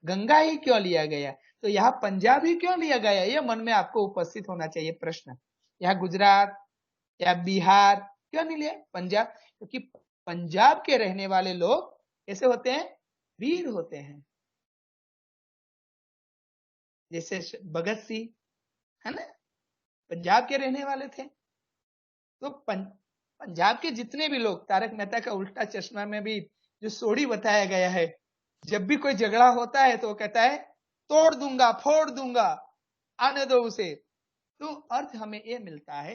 गंगा ही क्यों लिया गया, तो यहाँ पंजाब ही क्यों लिया गया, ये मन में आपको उपस्थित होना चाहिए प्रश्न। यहाँ गुजरात या बिहार क्यों नहीं लिया पंजाब, क्योंकि पंजाब के रहने वाले लोग ऐसे होते हैं, वीर होते हैं। जैसे भगत सिंह है ना, पंजाब के रहने वाले थे। तो पंजाब के जितने भी लोग, तारक मेहता का उल्टा चश्मा में भी जो सोड़ी बताया गया है, जब भी कोई झगड़ा होता है तो वो कहता है तोड़ दूंगा, फोड़ दूंगा, आने दो उसे। तो अर्थ हमें ये मिलता है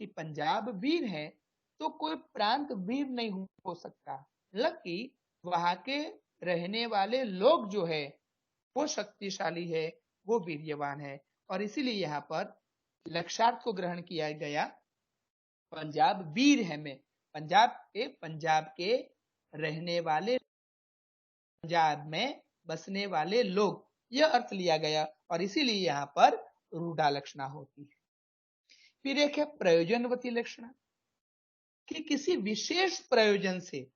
कि पंजाब वीर है, तो कोई प्रांत वीर नहीं हो सकता, बल्कि वहां के रहने वाले लोग जो है वो शक्तिशाली है, वो वीर्यवान है, और इसीलिए यहाँ पर लक्षार्थ को ग्रहण किया गया, पंजाब वीर है में, पंजाब के रहने वाले, पंजाब में बसने वाले लोग, यह अर्थ लिया गया, और इसीलिए यहाँ पर रूढ़ा लक्षणा होती है। फिर एक है प्रयोजनवती लक्षणा, कि किसी विशेष प्रयोजन से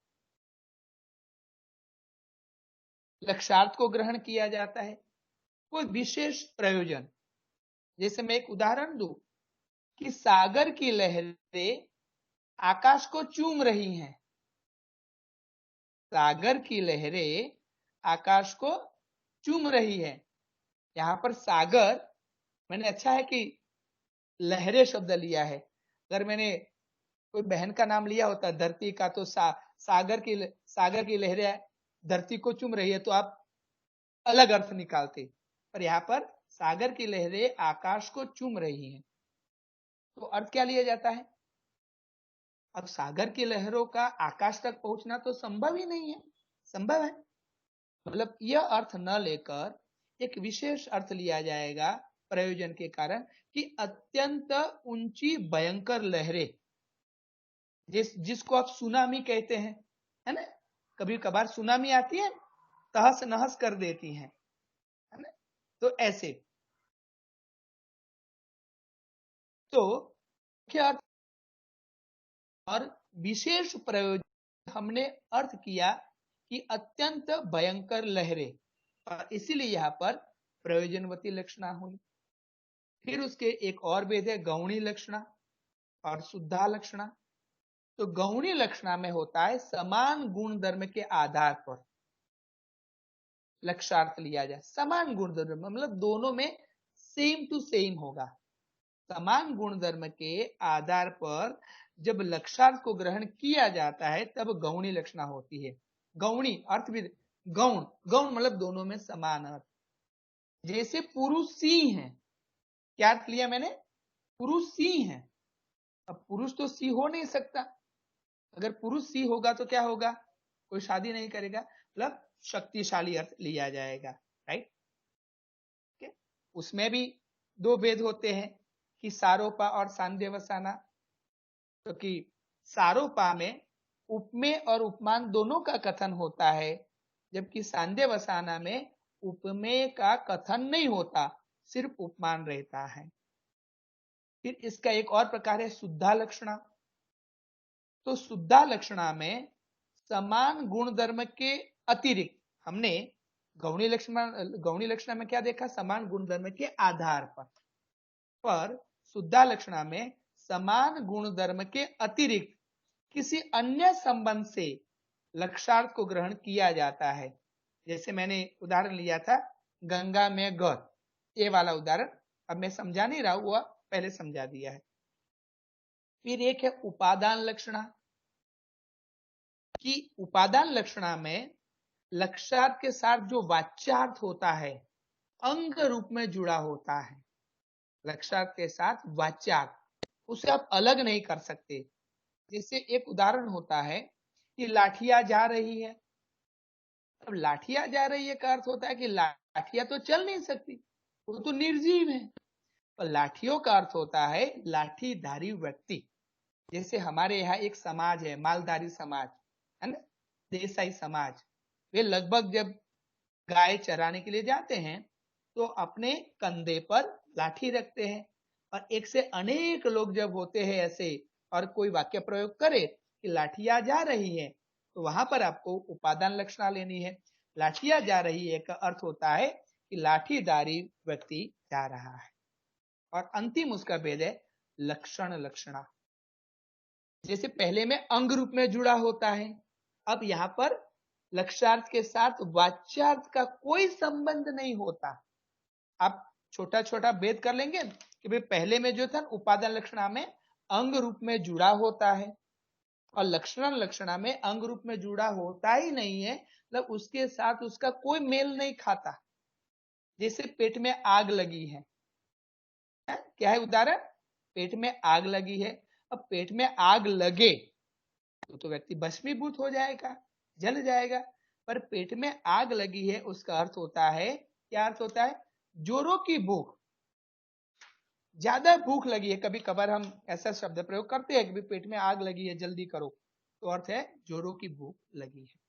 लक्षार्थ को ग्रहण किया जाता है, कोई विशेष प्रयोजन। जैसे मैं एक उदाहरण दूं, कि सागर की लहरें आकाश को चूम रही हैं। सागर की लहरें आकाश को चूम रही है, यहाँ पर सागर मैंने अच्छा है कि लहरें शब्द लिया है। अगर मैंने कोई बहन का नाम लिया होता धरती का, तो सागर की लहरें धरती को चूम रही है तो आप अलग अर्थ निकालते, पर यहाँ पर सागर की लहरें आकाश को चूम रही हैं, तो अर्थ क्या लिया जाता है? अब सागर की लहरों का आकाश तक पहुंचना तो संभव ही नहीं है। संभव है मतलब यह अर्थ न लेकर एक विशेष अर्थ लिया जाएगा प्रयोजन के कारण कि अत्यंत ऊंची भयंकर लहरें, जिसको आप सुनामी कहते हैं, है ना? कभी कभार सुनामी आती है, तहस नहस कर देती है ना? तो ऐसे तो मुख्य अर्थ और विशेष प्रयोजन हमने अर्थ किया कि अत्यंत भयंकर लहरें, और इसीलिए यहाँ पर प्रयोजनवती लक्षणा हुई। फिर उसके एक और भेद है गौणी लक्षणा और शुद्धा लक्षणा। तो गौणी लक्षणा में होता है समान गुण धर्म के आधार पर लक्षार्थ लिया जाए। समान गुण धर्म मतलब दोनों में सेम टू सेम होगा। समान गुण धर्म के आधार पर जब लक्षार्थ को ग्रहण किया जाता है तब गौणी लक्षणा होती है। गौणी अर्थ भी गौण, गौण मतलब दोनों में समान अर्थ। जैसे पुरुष सिंह है, क्या अर्थ लिया मैंने? पुरुष सिंह है। अब पुरुष तो सिंह हो नहीं सकता, अगर पुरुष सिंह होगा तो क्या होगा? कोई शादी नहीं करेगा, मतलब शक्तिशाली अर्थ लिया जाएगा, राइट? उसमें भी दो भेद होते हैं कि सारोपा और सांदेवसाना। तो कि सारोपा में उपमेय और उपमान दोनों का कथन होता है, जबकि सांदेवसाना में उपमेय का कथन नहीं होता, सिर्फ उपमान रहता है। फिर इसका एक और प्रकार है शुद्धा लक्षणा। तो शुद्धा लक्षणा में समान गुण धर्म के अतिरिक्त, हमने गौणी लक्षणा में क्या देखा? समान गुण धर्म के आधार पर शुद्धा लक्षणा में समान गुण धर्म के अतिरिक्त किसी अन्य संबंध से लक्षार्थ को ग्रहण किया जाता है। जैसे मैंने उदाहरण लिया था गंगा में ग, ये वाला उदाहरण अब मैं समझा नहीं रहा हूं, पहले समझा दिया है। फिर एक है उपादान लक्षणा, कि उपादान लक्षणा में लक्षार्थ के साथ जो वाच्यार्थ होता है अंग रूप में जुड़ा होता है। लक्षार्थ के साथ वाच्यार्थ, उसे आप अलग नहीं कर सकते। जैसे एक उदाहरण होता है कि लाठियां जा रही है। अब लाठियां जा रही है का अर्थ होता है कि लाठियां तो चल नहीं सकती, वो तो निर्जीव है। पर लाठियों का अर्थ होता है लाठीधारी व्यक्ति। जैसे हमारे यहाँ एक समाज है, मालधारी समाज है ना, देसाई समाज। वे लगभग जब गाय चराने के लिए जाते हैं तो अपने कंधे पर लाठी रखते हैं, और एक से अनेक लोग जब होते हैं ऐसे और कोई वाक्य प्रयोग करे कि लाठियां जा रही है, तो वहां पर आपको उपादान लक्षणा लेनी है। लाठियां जा रही है का अर्थ होता है कि लाठीधारी व्यक्ति जा रहा है। और अंतिम उसका भेद है लक्षण लक्षणा। जैसे पहले में अंग रूप में जुड़ा होता है, अब यहाँ पर लक्षार्थ के साथ वाच्यार्थ का कोई संबंध नहीं होता। आप छोटा छोटा भेद कर लेंगे कि भाई पहले में जो था उपादान लक्षणा में अंग रूप में जुड़ा होता है, और लक्षण लक्षणा में अंग रूप में जुड़ा होता ही नहीं है, मतलब उसके साथ उसका कोई मेल नहीं खाता। जैसे पेट में आग लगी है, क्या है उदाहरण? पेट में आग लगी है। अब पेट में आग लगे तो व्यक्ति भस्मीभूत हो जाएगा, जल जाएगा। पर पेट में आग लगी है उसका अर्थ होता है, क्या अर्थ होता है? जोरों की भूख, ज्यादा भूख लगी है। कभी कभार हम ऐसा शब्द प्रयोग करते हैं कि पेट में आग लगी है जल्दी करो, तो अर्थ है जोरों की भूख लगी है।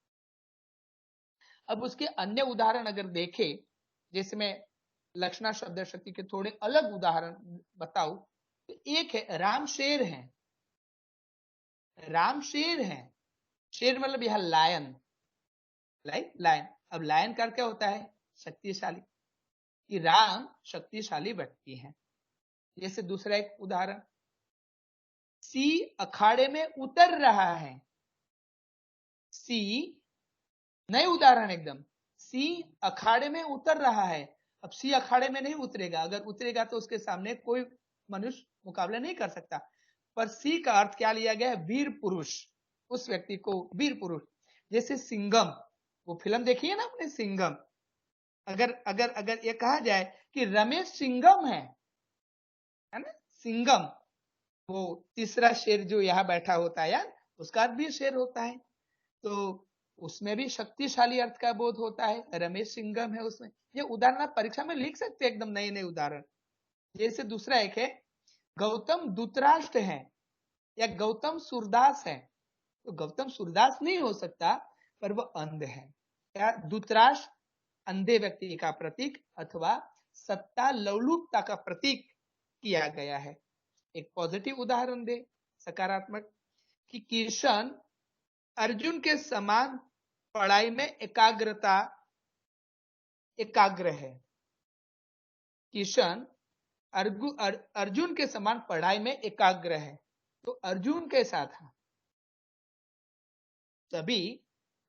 अब उसके अन्य उदाहरण अगर देखें, जैसे मैं लक्षणा शब्द शक्ति के थोड़े अलग उदाहरण बताऊं, तो एक है राम शेर है। राम शेर है, शेर मतलब यह लायन, लायन। अब लायन का क्या होता है? शक्तिशाली, कि राम शक्तिशाली व्यक्ति है। जैसे दूसरा एक उदाहरण, सी अखाड़े में उतर रहा है। सी, नए उदाहरण एकदम, सी अखाड़े में उतर रहा है। अब सी अखाड़े में नहीं उतरेगा, अगर उतरेगा तो उसके सामने कोई मनुष्य मुकाबला नहीं कर सकता। पर सी का अर्थ क्या लिया गया है? वीर पुरुष, उस व्यक्ति को वीर पुरुष। जैसे सिंघम, वो फिल्म देखी है ना आपने, सिंघम। अगर अगर अगर ये कहा जाए कि रमेश सिंघम है ना, सिंघम, वो तीसरा शेर जो यहाँ बैठा होता है यार, उसका अर्थ भी शेर होता है, तो उसमें भी शक्तिशाली अर्थ का बोध होता है। रमेश सिंघम है उसमें। ये उदाहरण आप परीक्षा में लिख सकते हैं, एकदम नए नए उदाहरण। जैसे दूसरा एक है गौतम धृतराष्ट्र है या गौतम सूरदास है, तो गौतम सूरदास नहीं हो सकता, पर वह अंध है। या धृतराष्ट्र अंधे व्यक्ति का प्रतीक अथवा सत्ता लौलुपता का प्रतीक किया गया है। एक पॉजिटिव उदाहरण दे, सकारात्मक, कि किशन अर्जुन के समान पढ़ाई में एकाग्र है। किशन अर्जुन के समान पढ़ाई में एकाग्र है, तो अर्जुन कैसा था? तभी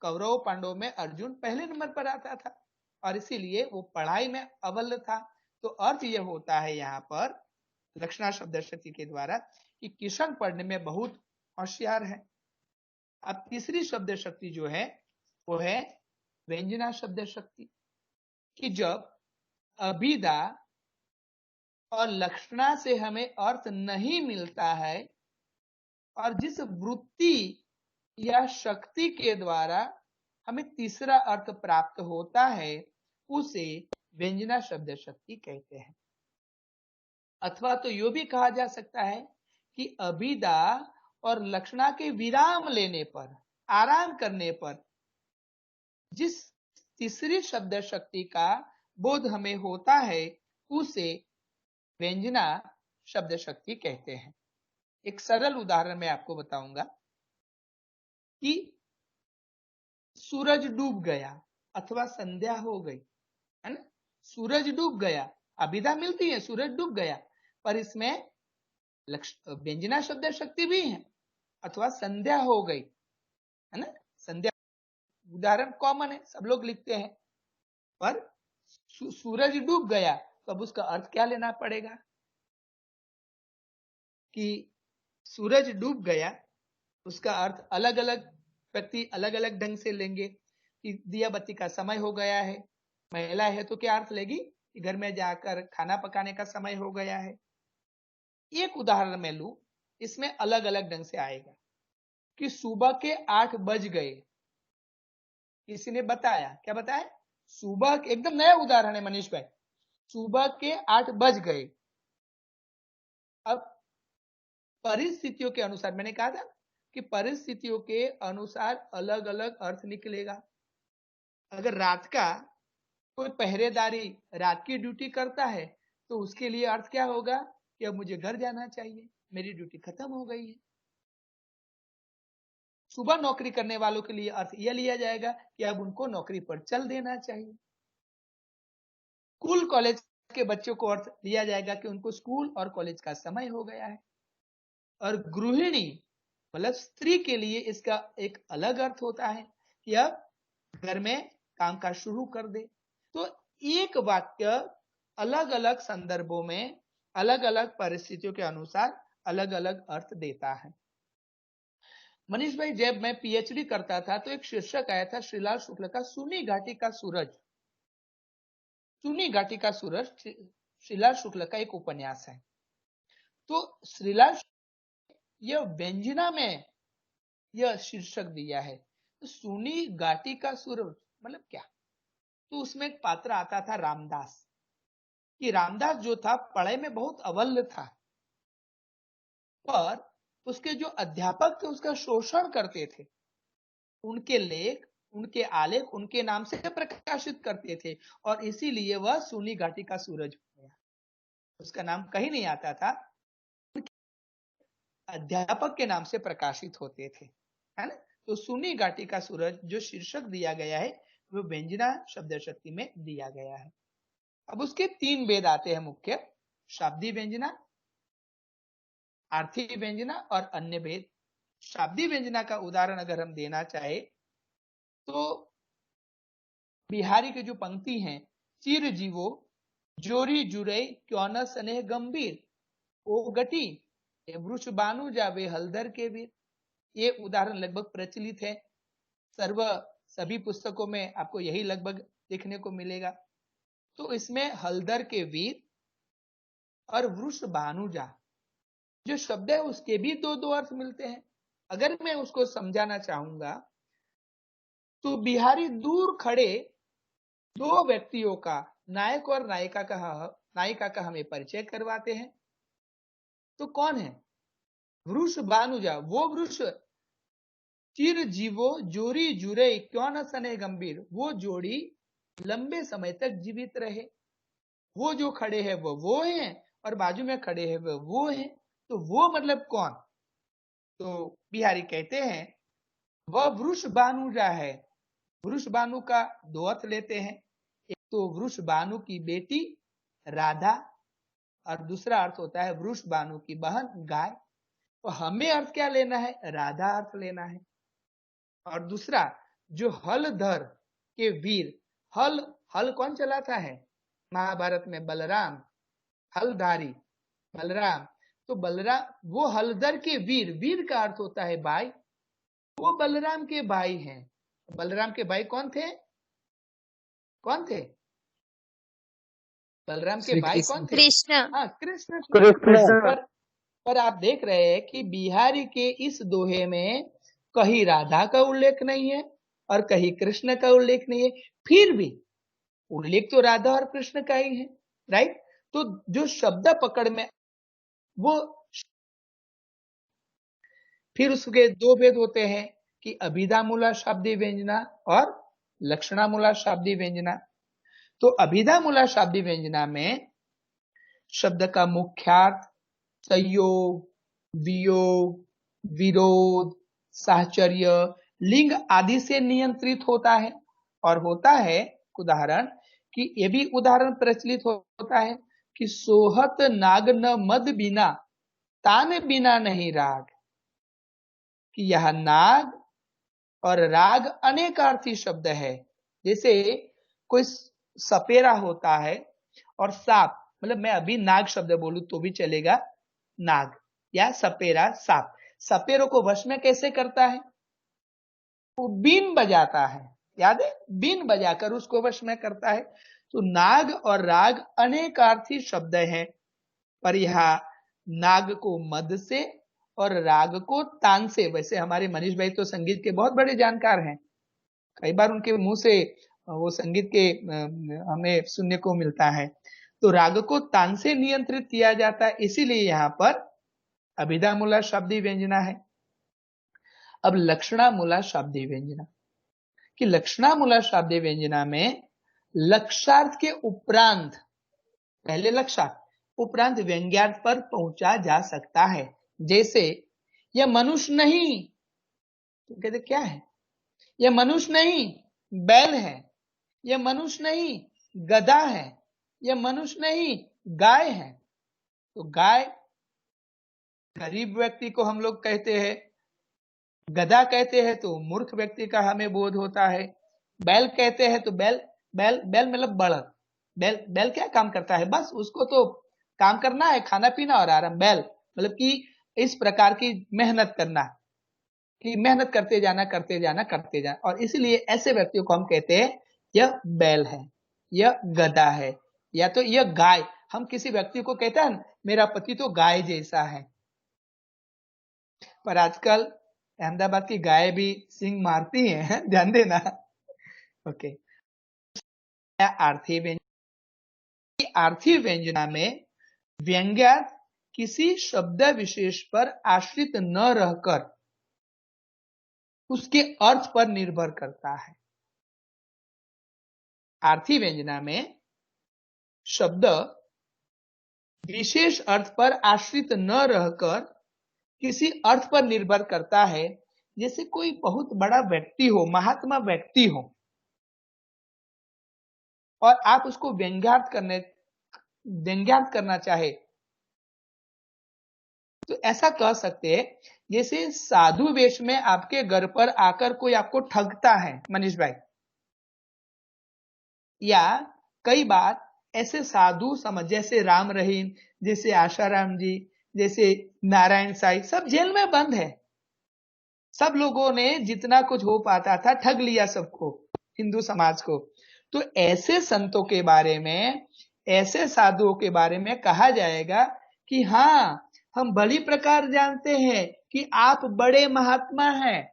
कौरव पांडव में अर्जुन पहले नंबर पर आता था और इसीलिए वो पढ़ाई में अव्वल था। तो अर्थ यह होता है यहाँ पर लक्षणा शब्द शक्ति के द्वारा कि किशन पढ़ने में बहुत होशियार है। अब तीसरी शब्द शक्ति जो है वो है व्यंजना शब्द शक्ति, कि जब अभिधा और लक्षणा से हमें अर्थ नहीं मिलता है और जिस वृत्ति या शक्ति के द्वारा हमें तीसरा अर्थ प्राप्त होता है उसे व्यंजना शब्द शक्ति कहते हैं। अथवा तो यो भी कहा जा सकता है कि अभिधा और लक्षणा के विराम लेने पर, आराम करने पर जिस तीसरी शब्द शक्ति का बोध हमें होता है उसे व्यंजना शब्द शक्ति कहते हैं। एक सरल उदाहरण मैं आपको बताऊंगा कि सूरज डूब गया अथवा संध्या हो गई, है ना। सूरज डूब गया, अभिधा मिलती है, सूरज डूब गया, पर इसमें व्यंजना शब्द शक्ति भी है। अथवा संध्या हो गई, है ना, संध्या उदाहरण कॉमन है, सब लोग लिखते हैं। पर सूरज डूब गया तो अब उसका अर्थ क्या लेना पड़ेगा कि सूरज डूब गया, उसका अर्थ अलग अलग व्यक्ति अलग अलग ढंग से लेंगे कि दिया बत्ती का समय हो गया है। महिला है तो क्या अर्थ लेगी कि घर में जाकर खाना पकाने का समय हो गया है। एक उदाहरण मैं लूं, इसमें अलग अलग ढंग से आएगा कि सुबह के 8 बज गए। किसी ने बताया, क्या बताया? सुबह, एकदम नया उदाहरण है मनीष भाई, सुबह के 8 बज गए। अब परिस्थितियों के अनुसार, मैंने कहा था कि परिस्थितियों के अनुसार अलग अलग अर्थ निकलेगा। अगर रात का कोई पहरेदारी रात की ड्यूटी करता है तो उसके लिए अर्थ क्या होगा कि अब मुझे घर जाना चाहिए, मेरी ड्यूटी खत्म हो गई है। सुबह नौकरी करने वालों के लिए अर्थ यह लिया जाएगा कि अब उनको नौकरी पर चल देना चाहिए। स्कूल कॉलेज के बच्चों को अर्थ लिया जाएगा कि उनको स्कूल और कॉलेज का समय हो गया है। और गृहिणी मतलब स्त्री के लिए इसका एक अलग अर्थ होता है कि अब घर में काम काज शुरू कर दे। तो एक वाक्य अलग अलग संदर्भों में अलग अलग परिस्थितियों के अनुसार अलग अलग अर्थ देता है। मनीष भाई, जब मैं पीएचडी करता था तो एक शीर्षक आया था श्रीलाल शुक्ल का सूनी घाटी का सूरज। सूनी घाटी का सूरज श्रीलाल शुक्ल का एक उपन्यास है। तो श्रीलाल यह व्यंजना में यह शीर्षक दिया है, तो सूनी घाटी का सूरज मतलब क्या? तो उसमें एक पात्र आता था रामदास, कि रामदास जो था पढ़ाई में बहुत अव्वल था, पर उसके जो अध्यापक थे उसका शोषण करते थे। उनके लेख, उनके आलेख उनके नाम से प्रकाशित करते थे और इसीलिए वह सूनी घाटी का सूरज हो गया। उसका नाम कहीं नहीं आता था, अध्यापक के नाम से प्रकाशित होते थे, है ना। तो सूनी घाटी का सूरज जो शीर्षक दिया गया है वो व्यंजना शब्द शक्ति में दिया गया है। अब उसके 3 भेद आते हैं मुख्य, शाब्दी व्यंजना, आर्थी व्यंजना और अन्य भेद। शाब्दी व्यंजना का उदाहरण अगर हम देना चाहे तो बिहारी की जो पंक्ति है, चिर जीवो जोरी जुरे क्यों न स्नेह गंभीर, ओ गटी ये वृक्ष बानु जावे हलदर के वीर। ये उदाहरण लगभग प्रचलित है, सभी पुस्तकों में आपको यही लगभग देखने को मिलेगा। तो इसमें हलदर के वीर और वृक्ष बानुजा जो शब्द है उसके भी दो अर्थ मिलते हैं। अगर मैं उसको समझाना चाहूंगा तो बिहारी दूर खड़े दो व्यक्तियों का, नायक और नायिका का हमें परिचय करवाते हैं। तो कौन है? वृक्ष बानुजा, वो वृक्ष चिर जीवो जोरी जुरे क्यों न सने गंभीर, वो जोड़ी लंबे समय तक जीवित रहे। वो जो खड़े हैं वो हैं और बाजू में खड़े हैं वो हैं। तो वो मतलब कौन? तो बिहारी कहते हैं वह वृक्ष बानुजा है। वृक्ष बानु का दो अर्थ लेते हैं, एक तो वृक्ष बानु की बेटी राधा और दूसरा अर्थ होता है वृक्ष बानु की बहन गाय। तो हमें अर्थ क्या लेना है? राधा अर्थ लेना है। और दूसरा जो हलधर के वीर, हल कौन चलाता है? महाभारत में बलराम, हलधारी बलराम। तो बलराम वो हलधर के वीर, वीर का अर्थ होता है भाई, वो बलराम के भाई हैं। बलराम के भाई कौन थे? कौन थे? बलराम के भाई कौन थे? कृष्ण। हाँ, कृष्ण। कृष्ण। पर आप देख रहे हैं कि बिहारी के इस दोहे में कहीं राधा का उल्लेख नहीं है और कहीं कृष्ण का उल्लेख नहीं है, फिर भी उल्लेख तो राधा और कृष्ण का ही है, राइट? तो जो शब्द पकड़ में वो, फिर उसके दो भेद होते हैं कि अभिधामूला शाब्दी व्यंजना और लक्षणामूला शाब्दी व्यंजना। तो अभिधामूला शाब्दी व्यंजना में शब्द का मुख्यार्थ संयोग, वियोग, विरोध, साहचर्य, लिंग आदि से नियंत्रित होता है। और होता है उदाहरण कि ये भी उदाहरण प्रचलित होता है कि सोहत नाग न मद बिना तान बिना नहीं राग, कि यह नाग और राग अनेकार्थी शब्द है। जैसे कोई सपेरा होता है और सांप, मतलब मैं अभी नाग शब्द बोलूं तो भी चलेगा, नाग या सपेरा, सांप। सपेरों को वश में कैसे करता है? वो बीन बजाता है, याद है? बीन बजाकर उसको वश में करता है। तो नाग और राग अनेकार्थी शब्द है, पर यहाँ नाग को मद से और राग को तान से। वैसे हमारे मनीष भाई तो संगीत के बहुत बड़े जानकार हैं, कई बार उनके मुंह से वो संगीत के हमें सुनने को मिलता है। तो राग को तान से नियंत्रित किया जाता है, इसीलिए यहाँ पर अभिधामूला शाब्दी व्यंजना है। अब लक्षणामूला शाब्दी व्यंजना, कि लक्षणामूला शाब्दी व्यंजना में लक्षार्थ के उपरांत, पहले लक्षार्थ उपरांत व्यंग्यार्थ पर पहुंचा जा सकता है। जैसे यह मनुष्य नहीं, तो कहते क्या है? यह मनुष्य नहीं बैल है, यह मनुष्य नहीं गधा है, यह मनुष्य नहीं गाय है। तो गाय गरीब व्यक्ति को हम लोग कहते हैं, गधा कहते हैं तो मूर्ख व्यक्ति का हमें बोध होता है, बैल कहते हैं तो बैल मतलब बड़द। बैल क्या काम करता है? बस उसको तो काम करना है, खाना पीना और आराम। बैल मतलब कि इस प्रकार की मेहनत करना, कि मेहनत करते जाना। और इसलिए ऐसे व्यक्तियों को हम कहते हैं यह बैल है, यह गधा है, या तो यह गाय। हम किसी व्यक्ति को कहते हैं मेरा पति तो गाय जैसा है, पर आजकल अहमदाबाद की गाय भी सिंग मारती है, ध्यान देना। ओके। आर्थी व्यंजना में व्यंग्यार्थ किसी शब्द विशेष पर आश्रित न रहकर उसके अर्थ पर निर्भर करता है। आर्थी व्यंजना में शब्द विशेष अर्थ पर आश्रित न रहकर किसी अर्थ पर निर्भर करता है। जैसे कोई बहुत बड़ा व्यक्ति हो, महात्मा व्यक्ति हो, और आप उसको व्यंग्यार्थ करना चाहे तो ऐसा कह सकते हैं, जैसे साधु वेश में आपके घर पर आकर कोई आपको ठगता है मनीष भाई, या कई बार ऐसे साधु समझ, जैसे राम रहीम, जैसे आशाराम जी, जैसे नारायण साईं, सब जेल में बंद है। सब लोगों ने जितना कुछ हो पाता था ठग लिया सबको, हिंदू समाज को। तो ऐसे संतों के बारे में, ऐसे साधुओं के बारे में कहा जाएगा कि हाँ, हम भली प्रकार जानते हैं कि आप बड़े महात्मा हैं।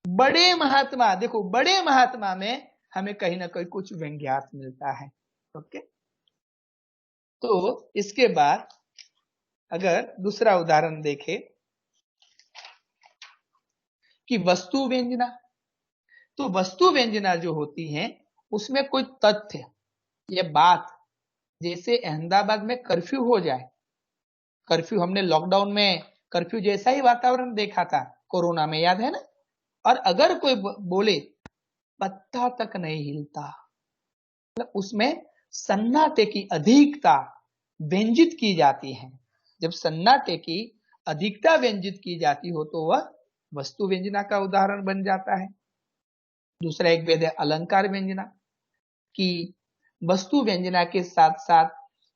बड़े महात्मा, देखो बड़े महात्मा में हमें कहीं ना कहीं कुछ व्यंग्यार्थ मिलता है। ओके, तो इसके बाद अगर दूसरा उदाहरण देखें कि वस्तु व्यंजना, तो वस्तु व्यंजना जो होती है उसमें कोई तथ्य या बात, जैसे अहमदाबाद में कर्फ्यू हो जाए, कर्फ्यू हमने लॉकडाउन में कर्फ्यू जैसा ही वातावरण देखा था कोरोना में, याद है ना। और अगर कोई बोले पत्ता तक नहीं हिलता, मतलब उसमें सन्नाटे की अधिकता व्यंजित की जाती है। जब सन्नाटे की अधिकता व्यंजित की जाती हो तो वह वस्तु व्यंजना का उदाहरण बन जाता है। दूसरा एक भेद है अलंकार व्यंजना, कि वस्तु व्यंजना के साथ साथ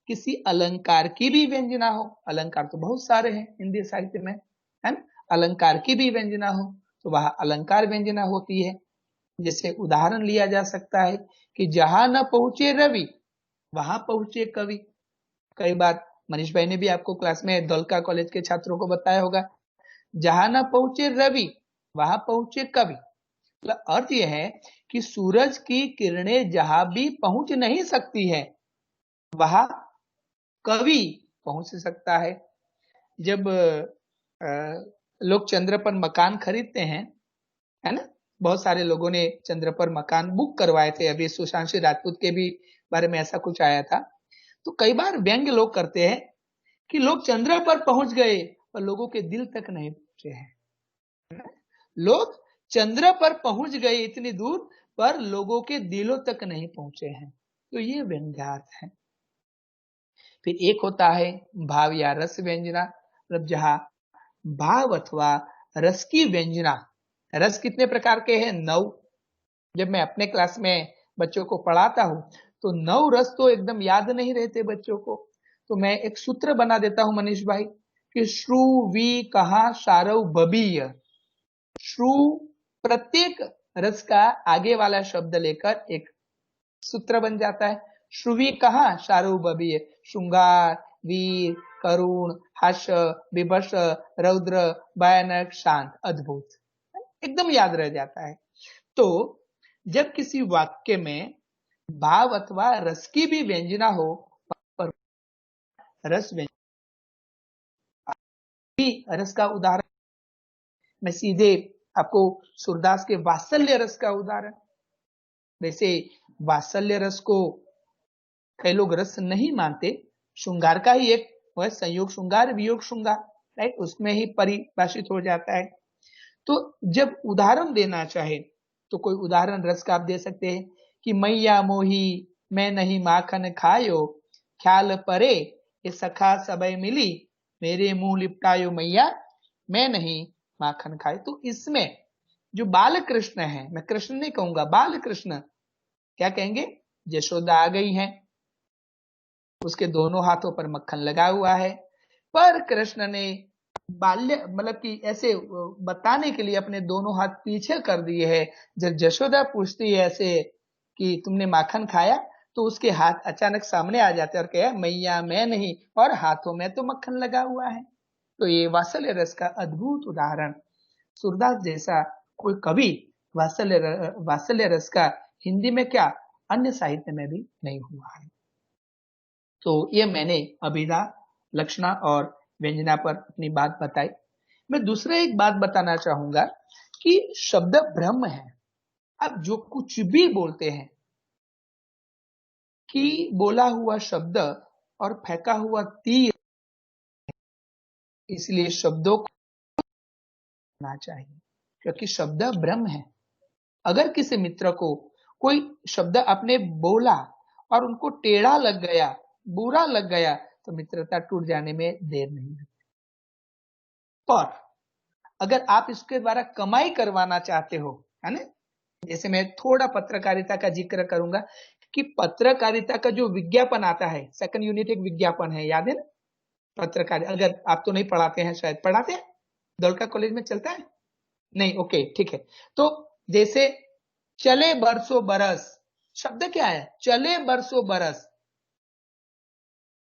किसी अलंकार की भी व्यंजना हो। अलंकार तो बहुत सारे हैं हिंदी साहित्य में, है ना। अलंकार की भी व्यंजना हो तो वह अलंकार व्यंजना होती है। जैसे उदाहरण लिया जा सकता है कि जहां न पहुंचे रवि वहां पहुंचे कवि। कई बार मनीष भाई ने भी आपको क्लास में दौलका कॉलेज के छात्रों को बताया होगा, जहां न पहुंचे रवि वहां पहुंचे कवि। मतलब अर्थ यह है कि सूरज की किरणें जहां भी पहुंच नहीं सकती है वहां कवि पहुंच सकता है। जब लोग चंद्र पर मकान खरीदते हैं, है ना, बहुत सारे लोगों ने चंद्र पर मकान बुक करवाए थे। अभी सुशांत सिंह राजपूत के भी बारे में ऐसा कुछ आया था। तो कई बार व्यंग्य लोग करते हैं कि लोग चंद्र पर पहुंच गए पर लोगों के दिल तक नहीं पहुंचे हैं। लोग चंद्र पर पहुंच गए इतनी दूर पर लोगों के दिलों तक नहीं पहुंचे हैं। तो ये व्यंग्यार्थ है। फिर एक होता है भाव या रस व्यंजना, मतलब जहां भाव अथवा रस की व्यंजना। रस कितने प्रकार के हैं? 9। जब मैं अपने क्लास में बच्चों को पढ़ाता हूं तो 9 रस तो एकदम याद नहीं रहते बच्चों को। तो मैं एक सूत्र बना देता हूं मनीष भाई कि श्रु वी कहा शारव बबीय। श्रु, प्रत्येक रस का आगे वाला शब्द लेकर एक सूत्र बन जाता है। श्रुवी कहा शारव बबीय, श्रृंगार, वीर, करुण, हास्य, विभस, रौद्र, भयानक, शांत, अद्भुत, एकदम याद रह जाता है। तो जब किसी वाक्य में भाव अथवा रस की भी व्यंजना हो, पर रस व्यंजना रस का उदाहरण मैं सीधे आपको सूरदास के वात्सल्य रस का उदाहरण। वैसे वात्सल्य रस को कई लोग रस नहीं मानते, श्रृंगार का ही एक वह संयोग श्रृंगार वियोग श्रृंगार, राइट, उसमें ही परिभाषित हो जाता है। तो जब उदाहरण देना चाहे तो कोई उदाहरण रस का आप दे सकते हैं कि मैया मोही मैं नहीं माखन खायो, ख्याल परे ये सखा सबय मिली, मेरे मुंह लिपटायो मैया मैं नहीं माखन खाए। तो इसमें जो बाल कृष्ण है, मैं कृष्ण नहीं कहूंगा, बाल कृष्ण, क्या कहेंगे, यशोदा आ गई है, उसके दोनों हाथों पर मक्खन लगा हुआ है, पर कृष्ण ने बाल्य मतलब कि ऐसे बताने के लिए अपने दोनों हाथ पीछे कर दिए हैं। जब यशोदा पूछती है ऐसे कि तुमने माखन खाया, तो उसके हाथ अचानक सामने आ जाते हैं और कहे मैया मैं नहीं, और हाथों में तो मक्खन लगा हुआ है। तो ये वात्सल्य रस का अद्भुत उदाहरण, सूरदास जैसा कोई कवि वात्सल्य रस का हिंदी में क्या अन्य साहित्य में भी नहीं हुआ है। तो ये मैंने अभिधा, लक्षणा और व्यंजना पर अपनी बात बताई। मैं दूसरा एक बात बताना चाहूंगा कि शब्द ब्रह्म है। अब जो कुछ भी बोलते हैं कि बोला हुआ शब्द और फेंका हुआ तीर, इसलिए शब्दों को ना चाहिए क्योंकि शब्द ब्रह्म है। अगर किसी मित्र को कोई शब्द आपने बोला और उनको टेढ़ा लग गया, बुरा लग गया, तो मित्रता टूट जाने में देर नहीं लगती। पर अगर आप इसके द्वारा कमाई करवाना चाहते हो, है ना, जैसे मैं थोड़ा पत्रकारिता का जिक्र करूंगा कि पत्रकारिता का जो विज्ञापन आता है, सेकंड यूनिट एक विज्ञापन है, याद है ना? पत्रकारिता, अगर आप तो नहीं पढ़ाते हैं, शायद पढ़ाते हैं, धोलका कॉलेज में चलता है नहीं? ओके, ठीक है। तो जैसे चले बरसों बरस, शब्द क्या है? चले बरसों बरस,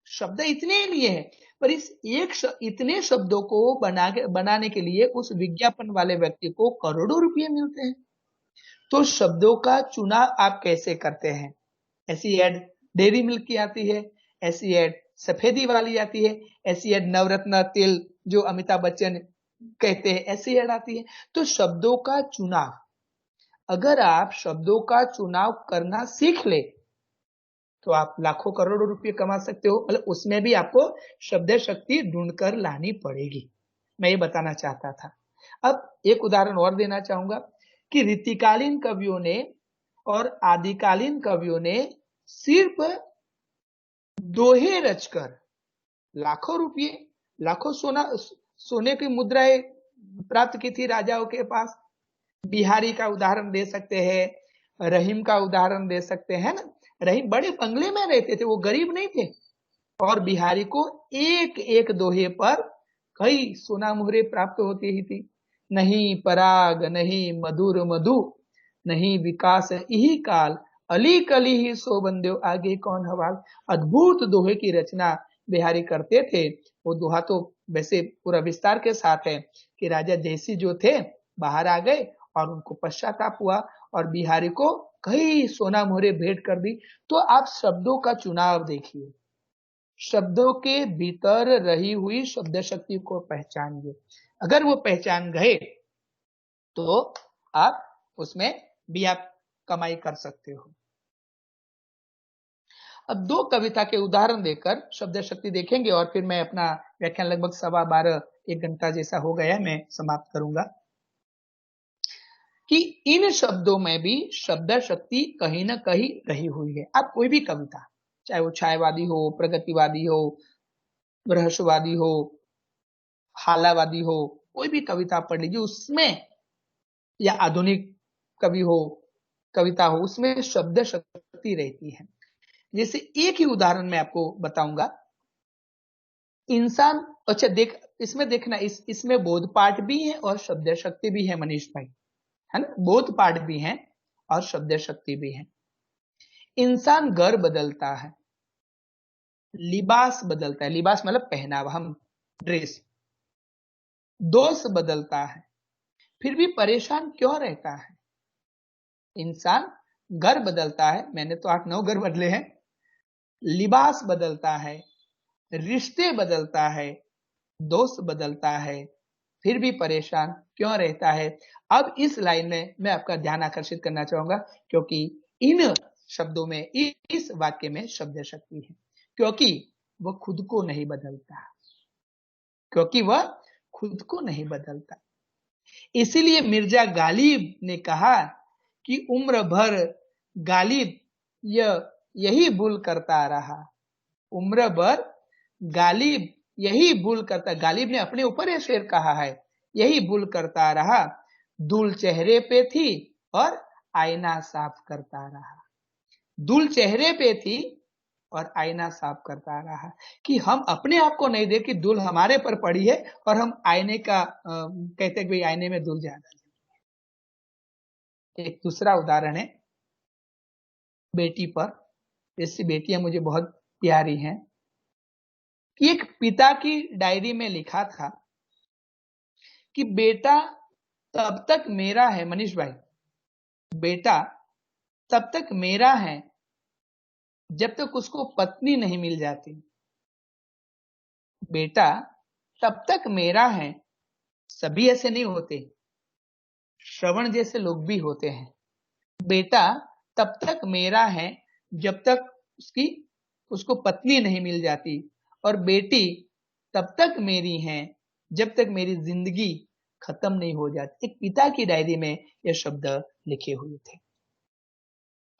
शब्द इतने लिए है, पर इस इतने शब्दों को बनाने के लिए उस विज्ञापन वाले व्यक्ति को करोड़ों रुपए मिलते हैं। तो शब्दों का चुनाव आप कैसे करते हैं? ऐसी एड डेयरी मिल्क की आती है, ऐसी एड सफेदी वाली आती है, ऐसी एड नवरत्न तेल जो अमिताभ बच्चन कहते हैं, ऐसी एड आती है। तो शब्दों का चुनाव, अगर आप शब्दों का चुनाव करना सीख ले तो आप लाखों करोड़ों रुपए कमा सकते हो। मतलब उसमें भी आपको शब्द शक्ति ढूंढकर लानी पड़ेगी, मैं ये बताना चाहता था। अब एक उदाहरण और देना चाहूंगा कि रीतिकालीन कवियों ने और आदिकालीन कवियों ने सिर्फ दोहे रचकर लाखों रुपये, लाखों सोने की मुद्राएं प्राप्त की थी राजाओं के पास। बिहारी का उदाहरण दे सकते हैं, रहीम का उदाहरण दे सकते हैं ना। रहीम बड़े बंगले में रहते थे, वो गरीब नहीं थे, और बिहारी को एक एक दोहे पर कई सोना मुहरे प्राप्त होती ही थी। नहीं पराग नहीं मधुर मधु, नहीं विकास यही काल, अली कली ही सो बंदो आगे कौन हवाल। अद्भुत दोहे की रचना बिहारी करते थे। वो दोहा तो वैसे पूरा विस्तार के साथ है कि राजा जयसिंह जो थे बाहर आ गए और उनको पश्चाताप हुआ और बिहारी को कई सोना मोहरे भेंट कर दी। तो आप शब्दों का चुनाव देखिए, शब्दों के भीतर रही हुई शब्द शक्ति को पहचानिए। अगर वो पहचान गए तो आप उसमें भी आप कमाई कर सकते हो। अब दो कविता के उदाहरण देकर शब्द शक्ति देखेंगे और फिर मैं अपना व्याख्यान लगभग 12:15 1 घंटा जैसा हो गया, मैं समाप्त करूंगा। कि इन शब्दों में भी शब्द शक्ति कहीं ना कहीं रही हुई है। आप कोई भी कविता, चाहे वो छायावादी हो, प्रगतिवादी हो, रहस्यवादी हो, हालावादी हो, कोई भी कविता पढ़ लीजिए, उसमें या आधुनिक कवि हो, कविता हो, उसमें शब्द शक्ति रहती है। जैसे एक ही उदाहरण मैं आपको बताऊंगा। इंसान, अच्छा इसमें देखना, इसमें बोध पाठ भी है और शब्द शक्ति भी है मनीष भाई, है ना? बोध पाठ भी है और शब्द शक्ति भी है। इंसान घर बदलता है, लिबास बदलता है, लिबास मतलब पहनावा, हम ड्रेस, दोस्त बदलता है, फिर भी परेशान क्यों रहता है? इंसान घर बदलता है, मैंने तो 8-9 घर बदले हैं, लिबास बदलता है, रिश्ते बदलता है, दोस्त बदलता है, फिर भी परेशान क्यों रहता है? अब इस लाइन में मैं आपका ध्यान आकर्षित करना चाहूंगा, क्योंकि इन शब्दों में, इस वाक्य में शब्द शक्ति है। क्योंकि वह खुद को नहीं बदलता, क्योंकि वह खुद को नहीं बदलता। इसीलिए मिर्जा गालिब ने कहा कि उम्र भर गालिब यही भूल करता रहा, उम्र भर गालिब यही भूल करता। गालिब ने अपने ऊपर यह शेर कहा है, यही भूल करता रहा, धूल चेहरे पे थी और आईना साफ करता रहा। धूल चेहरे पे थी और आईना साफ करता रहा, कि हम अपने आप को नहीं देख कि धूल हमारे पर पड़ी है और हम आईने का कहते कि आईने में धूल ज्यादा। एक दूसरा उदाहरण है बेटी पर। ऐसी बेटियां मुझे बहुत प्यारी हैं कि एक पिता की डायरी में लिखा था कि बेटा तब तक मेरा है, मनीष भाई, बेटा तब तक मेरा है जब तक उसको पत्नी नहीं मिल जाती। बेटा तब तक मेरा है, सभी ऐसे नहीं होते, श्रवण जैसे लोग भी होते हैं। बेटा तब तक मेरा है जब तक उसको पत्नी नहीं मिल जाती, और बेटी तब तक मेरी है जब तक मेरी जिंदगी खत्म नहीं हो जाती। एक पिता की डायरी में ये शब्द लिखे हुए थे।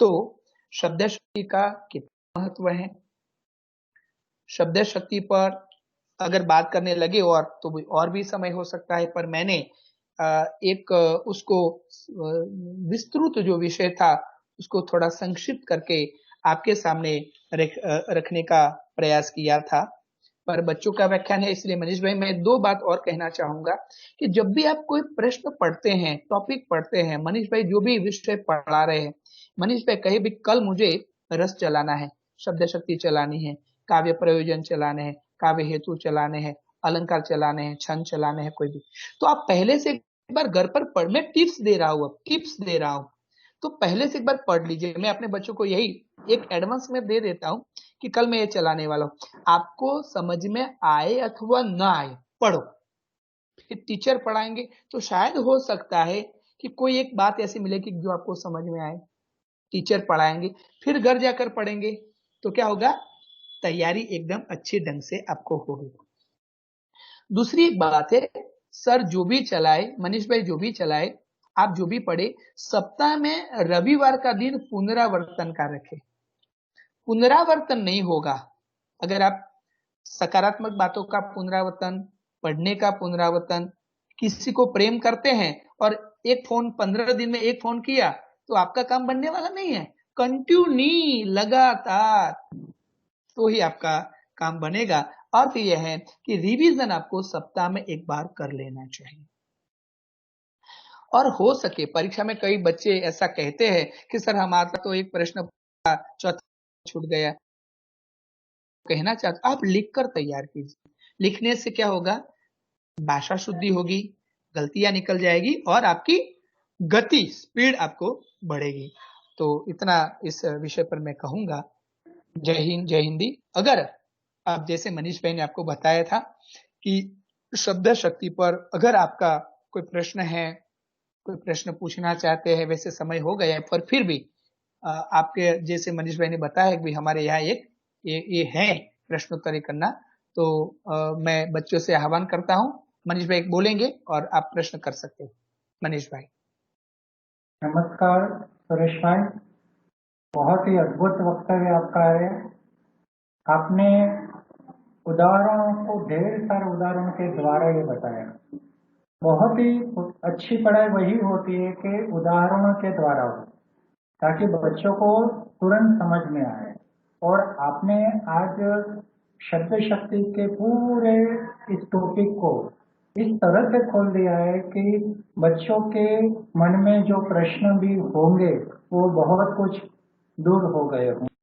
तो शब्द शक्ति का कितना महत्व है? शब्द शक्ति पर अगर बात करने लगे और भी समय हो सकता है, पर मैंने एक उसको विस्तृत जो विषय था उसको थोड़ा संक्षिप्त करके आपके सामने रखने का प्रयास किया था, पर बच्चों का व्याख्यान है, इसलिए मनीष भाई मैं 2 बात और कहना चाहूंगा कि जब भी आप कोई प्रश्न पढ़ते हैं, टॉपिक पढ़ते हैं, मनीष भाई जो भी विषय पढ़ा रहे हैं, मनीष भाई कहे भी कल मुझे रस चलाना है, शब्द शक्ति चलानी है, काव्य प्रयोजन चलाने हैं, काव्य हेतु चलाने हैं, अलंकार चलाने हैं, छंद चलाने हैं, कोई भी, तो आप पहले से एक बार घर पर पढ़, मैं टिप्स दे रहा हूँ, अब टिप्स दे रहा हूँ, तो पहले से एक बार पढ़ लीजिए। मैं अपने बच्चों को यही एक एडवांस में दे देता हूँ कि कल मैं ये चलाने वाला हूँ, आपको समझ में आए अथवा ना आए, पढ़ो, फिर टीचर पढ़ाएंगे तो शायद हो सकता है कि कोई एक बात ऐसी मिलेगी जो आपको समझ में आए, टीचर पढ़ाएंगे, फिर घर जाकर पढ़ेंगे, तो क्या होगा, तैयारी एकदम अच्छे ढंग से आपको होगी। दूसरी एक बात है, सर जो भी चलाए, मनीष भाई जो भी चलाए, आप जो भी पढ़े, सप्ताह में रविवार का दिन पुनरावर्तन का रखें। पुनरावर्तन नहीं होगा अगर आप सकारात्मक बातों का पुनरावर्तन, पढ़ने का पुनरावर्तन, किसी को प्रेम करते हैं और एक फोन 15 दिन में एक फोन किया तो आपका काम बनने वाला नहीं है, कंटिन्यू लगातार, तो ही आपका काम बनेगा। अर्थ यह है कि रिवीजन आपको सप्ताह में एक बार कर लेना चाहिए। और हो सके, परीक्षा में कई बच्चे ऐसा कहते हैं कि सर हमारा तो एक प्रश्न चौथा छूट गया, कहना चाहता, आप लिखकर तैयार कीजिए, लिखने से क्या होगा, भाषा शुद्धि होगी, गलतियां निकल जाएगी और आपकी गति, स्पीड आपको बढ़ेगी। तो इतना इस विषय पर मैं कहूंगा। जय हिंद, जय हिंदी। अगर आप जैसे मनीष भाई ने आपको बताया था कि शब्द शक्ति पर अगर आपका कोई प्रश्न है, कोई प्रश्न पूछना चाहते हैं, वैसे समय हो गया है, पर फिर भी आपके जैसे मनीष भाई ने बताया कि हमारे यहाँ एक ये है प्रश्नोत्तरी करना, तो मैं बच्चों से आह्वान करता हूँ, मनीष भाई बोलेंगे और आप प्रश्न कर सकते हैं। मनीष भाई। नमस्कार सुरेश भाई, बहुत ही अद्भुत वक्तव्य आपका है। आपने उदाहरणों को, ढेर सारे उदाहरणों के द्वारा ये बताया। बहुत ही अच्छी पढ़ाई वही होती है कि उदाहरणों के द्वारा हो, ताकि बच्चों को तुरंत समझ में आए। और आपने आज शब्द शक्ति के पूरे इस टॉपिक को इस तरह से खोल दिया है कि बच्चों के मन में जो प्रश्न भी होंगे वो बहुत कुछ दूर हो गए होंगे।